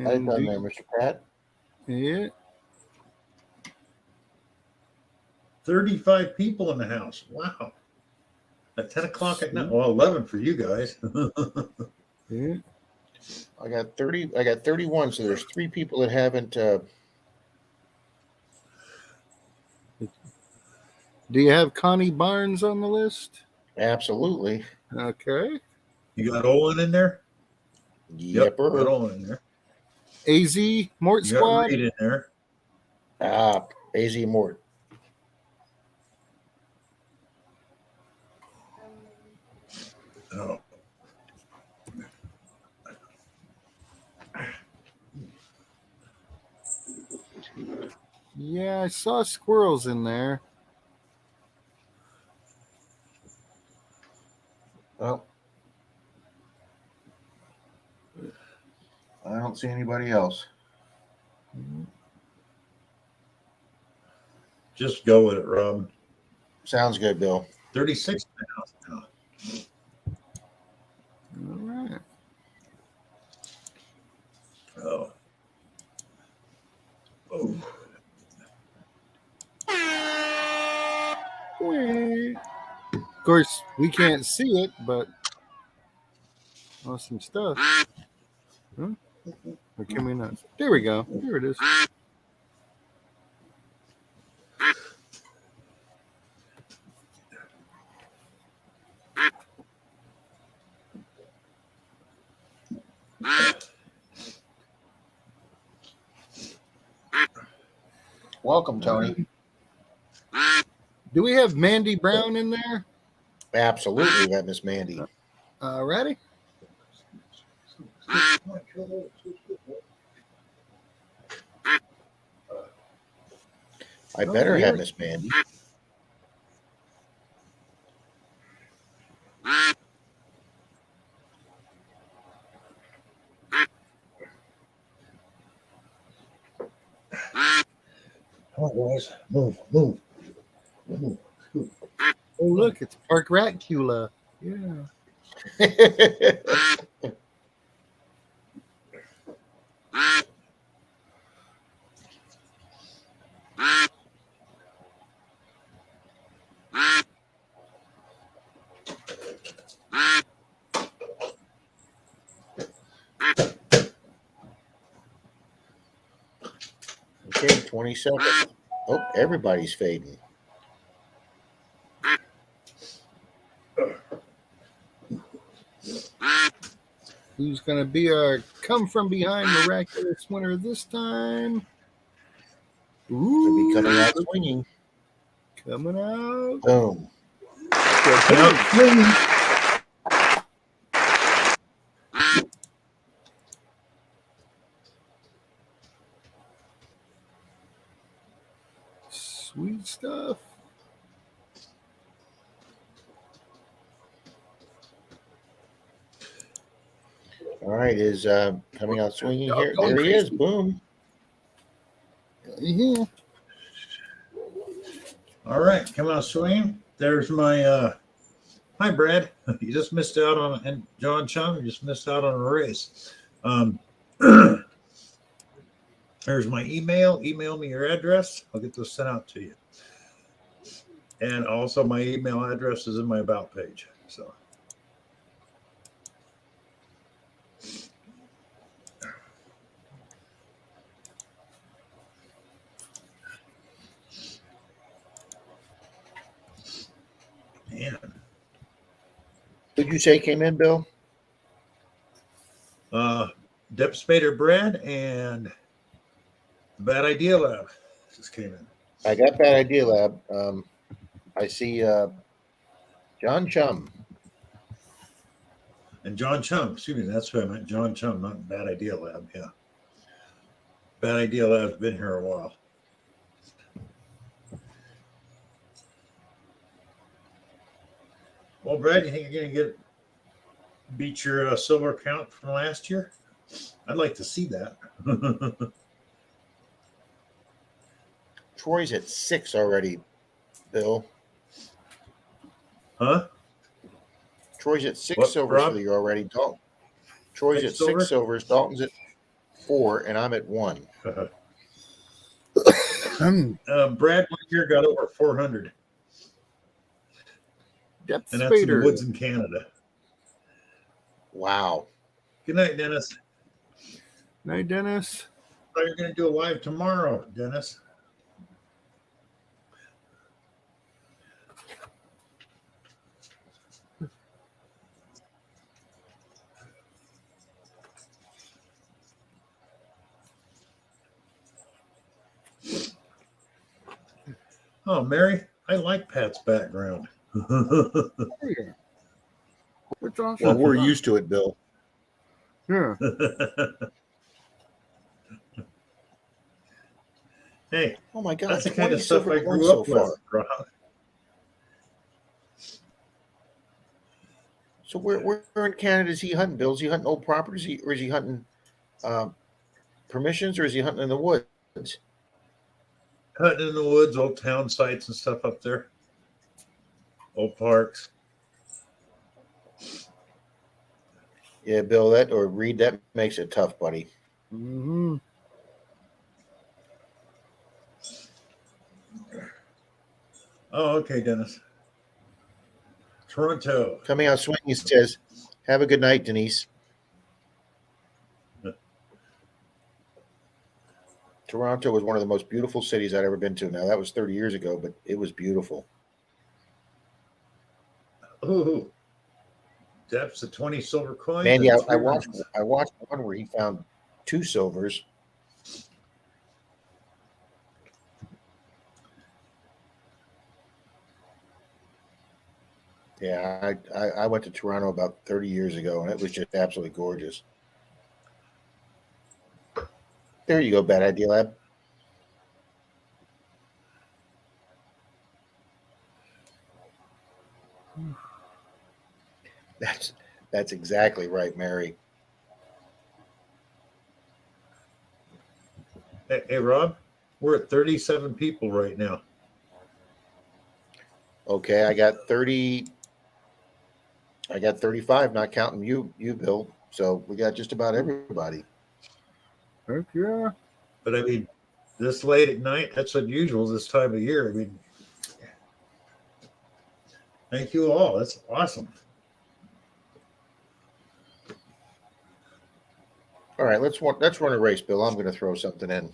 I've done there, Mr. Pratt. Yeah. 35 people in the house. Wow. At 10 o'clock at night. Well, 11 for you guys. Yeah. I got 30. I got 31. So there's 3 people that haven't. Do you have Connie Barnes on the list? Absolutely. Okay. You got Olin in there? Yep, got Yepper. Olin in there. AZ Mort You got Squad. Reed in there. AZ Mort. Oh. Yeah, I saw squirrels in there. Well, I don't see anybody else. Just go with it, Rob. Sounds good, Bill. 36 now. All right. Oh. Oh. Of course, we can't see it, but awesome stuff. Huh? Or can we not? There we go. There it is. Welcome, Tony. Do we have Mandy Brown in there? Absolutely, that Miss Mandy. Ready? I better have Miss Mandy. on, boys. Move, move, move. Oh, look, it's Park Ratcula. Yeah. Okay, 20 seconds. Oh, everybody's fading. Who's going to be our come from behind miraculous winner this time? Could be Ooh, coming out swinging. coming out. Boom. Sweet stuff. All right, is coming out swinging here. There he is. Boom. Yeah. All right, come on, swing. There's my hi, Brad. You just missed out on, and John Chum, you just missed out on a race. There's my email. Email me your address. I'll get those sent out to you. And also, my email address is in my about page. So, man, Who'd you say came in, Bill? Dep Spader Brad and the Bad Idea Lab just came in. I got Bad Idea Lab. I see John Chum. And John Chum, excuse me, that's who I meant. John Chum, not Bad Idea Lab. Yeah. Bad Idea Lab's been here a while. Well, Brad, you think you're going to beat your silver count from last year? I'd like to see that. Troy's at 6 already, Bill. Huh? Troy's at 6 What, silvers Rob? for the year already. Dalton. Troy's Six at silver? 6 silvers. Dalton's at 4, and I'm at 1. Brad one year got over 400, Depth and that's in the Spader. woods in Canada. Wow. Good night, Dennis. Night, Dennis. Thought you're going to do a live tomorrow, Dennis. Oh, Mary, I like Pat's background. Oh, yeah. It's awesome. Well, we're used to it, Bill. Yeah. Hey, Oh my God, that's the 20 kind of stuff silver I coins grew so up far. with, Rob. So where in Canada is he hunting, Bill? Is he hunting old properties, or is he hunting permissions, or is he hunting in the woods? Hunting in the woods, old town sites and stuff up there. Old parks. Yeah, Bill, that or Reed, that makes it tough, buddy. Mm-hmm. Oh, okay, Dennis. Toronto. Coming out swinging says, "Have a good night, Denise." Toronto was one of the most beautiful cities I'd ever been to. Now that was 30 years ago, but it was beautiful. Ooh. Depths of 20 silver coins. Man, and yeah, 3 I rings. watched one where he found 2 silvers. Yeah, I went to Toronto about 30 years ago, and it was just absolutely gorgeous. There you go, Bad Idea Lab. That's exactly right, Mary. Hey, Rob, We're at 37 people right now. Okay, I got 30. I got 35, not counting you, Bill. So we got just about everybody. Heck yeah. But I mean, this late at night, that's unusual this time of year. I mean, thank you all. That's awesome. All right, let's run a race, Bill. I'm going to throw something in.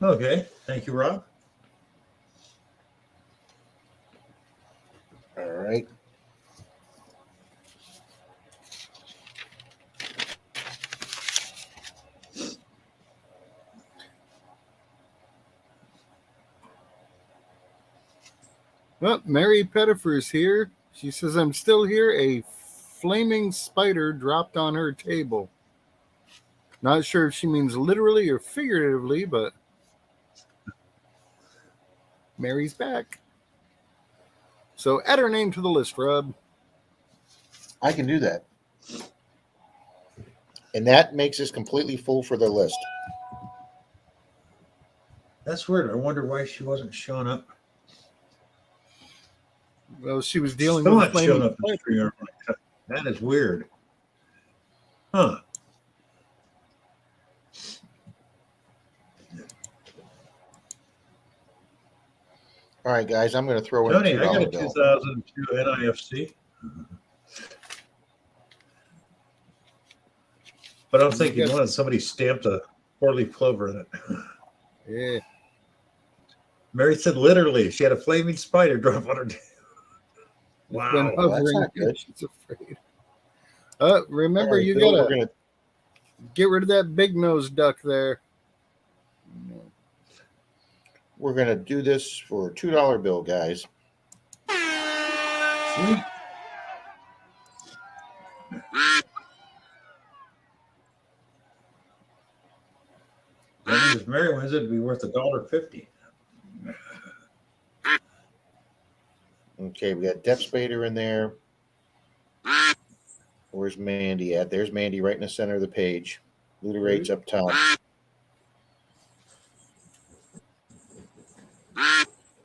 Okay. Thank you, Rob. All right. Well, Mary Pettifer's here. She says, I'm still here. A flaming spider dropped on her table. Not sure if she means literally or figuratively, but Mary's back. So add her name to the list, Rob. I can do that. And that makes us completely full for the list. That's weird. I wonder why she wasn't showing up. Well, she was dealing Still with not showing flaming up. In stream. That is weird. Huh. All right, guys, I'm going to throw in Tony, a I got a $2 bill. 2002 NIFC. But I'm thinking one somebody stamped a four-leaf clover in it. Yeah. Mary said literally she had a flaming spider drop on her. Wow. Been Well, that's hovering. not good. She's afraid. Remember, All right, you Bill, gotta we're gonna get rid of that big nose duck there. we're gonna do this for a $2 bill, guys. Sweet. That means if Mary wins, it'd be worth $1.50. Okay, we got Depth Spader in there. Where's Mandy at? There's Mandy right in the center of the page. Looter rates up top.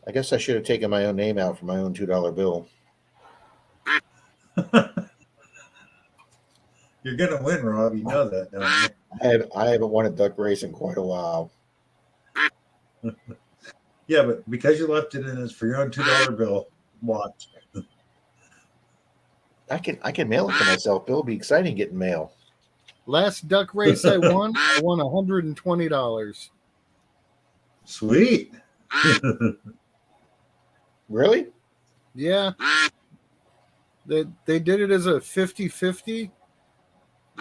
I guess I should have taken my own name out for my own $2 bill. You're gonna win, Rob. You know that, don't you? I haven't won a duck race in quite a while. Yeah, but because you left it in as for your own $2 bill, watch. I can mail it to myself. Bill, it'll be exciting getting mail. Last duck race I won $120. Sweet. Really? Yeah. They did it as a 50-50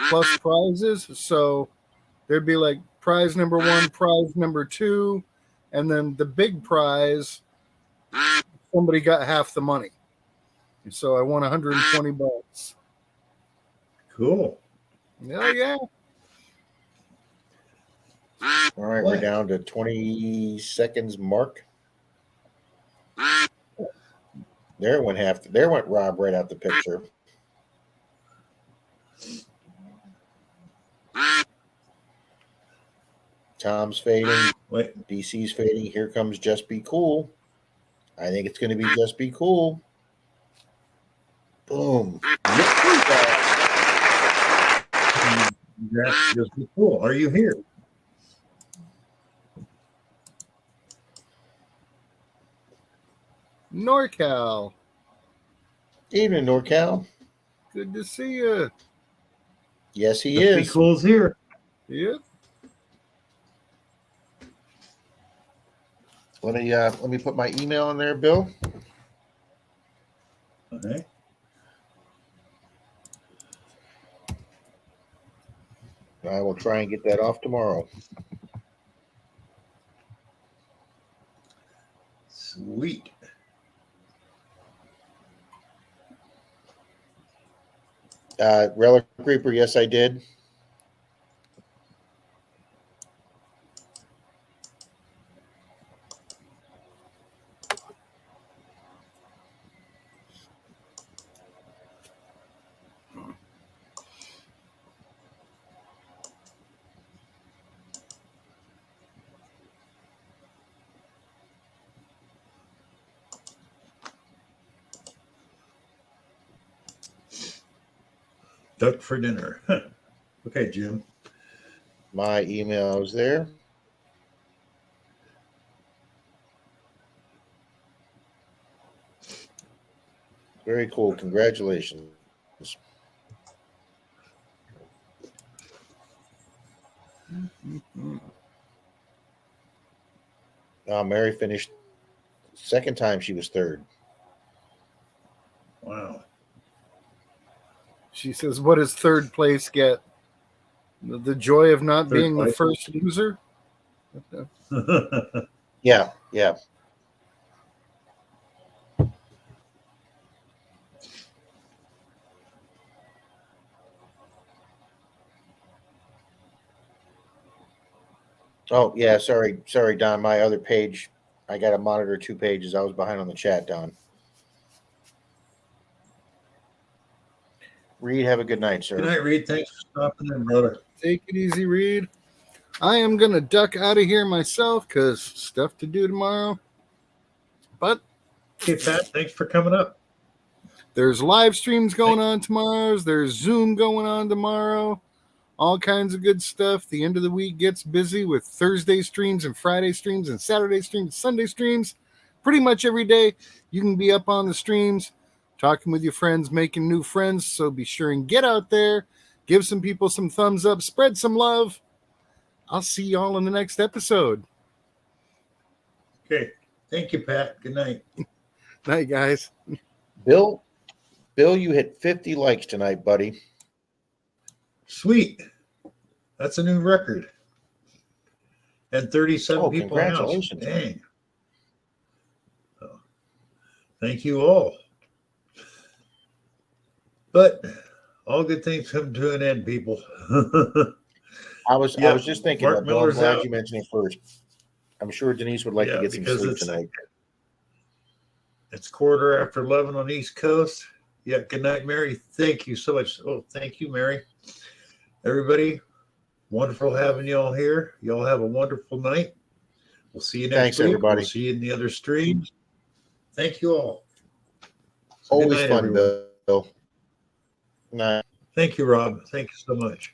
plus prizes. So there'd be like prize number 1, prize number 2, and then the big prize, somebody got half the money. So I won $120. Cool. Oh yeah. All right, we're down to 20 seconds mark. There went Rob right out the picture. Tom's fading. Wait. DC's fading. Here comes Just Be Cool. I think it's going to be Just Be Cool. Boom. That's just cool. Are you here? NorCal. Evening, NorCal. Good to see you. Yes, he Just Be is. Cool's here. Yep. Let me put my email in there, Bill. Okay. I will try and get that off tomorrow. Sweet. Relic Creeper, yes, I did. Duck for dinner. Okay, Jim. My email is there. Very cool. Congratulations. Mary finished second time. She was third. Wow. She says, "What does third place get? The joy of not Third being the place. first loser." Yeah, yeah. Oh, yeah. Sorry, Don. My other page, I got to monitor 2 pages. I was behind on the chat, Don. Reed, have a good night, sir. Good night, Reed. Thanks for stopping in, brother. Take it easy, Reed. I am gonna duck out of here myself because stuff to do tomorrow. But Okay, Pat, thanks for coming up. there's live streams going on tomorrow. There's Zoom going on tomorrow. All kinds of good stuff. The end of the week gets busy with Thursday streams and Friday streams and Saturday streams, Sunday streams. Pretty much every day you can be up on the streams, talking with your friends, making new friends. So be sure and get out there, give some people some thumbs up, spread some love. I'll see y'all in the next episode. Okay. Thank you, Pat. Good night. Night, guys. Bill, you hit 50 likes tonight, buddy. Sweet. That's a new record. Had 37 people in the house. Congratulations. Dang. So, thank you all. But all good things come to an end, people. I was just thinking Mark that, Bill. I'm Miller's glad out. you mentioned it first. I'm sure Denise would like to get some because sleep tonight. It's 11:15 on the East Coast. Yeah, good night, Mary. Thank you so much. Oh, thank you, Mary. Everybody, wonderful having you all here. Y'all have a wonderful night. We'll see you next Thanks, week. everybody. We'll see you in the other streams. Thank you all. So good Always night, fun, everyone. Bill. Night. Thank you, Rob. Thank you so much.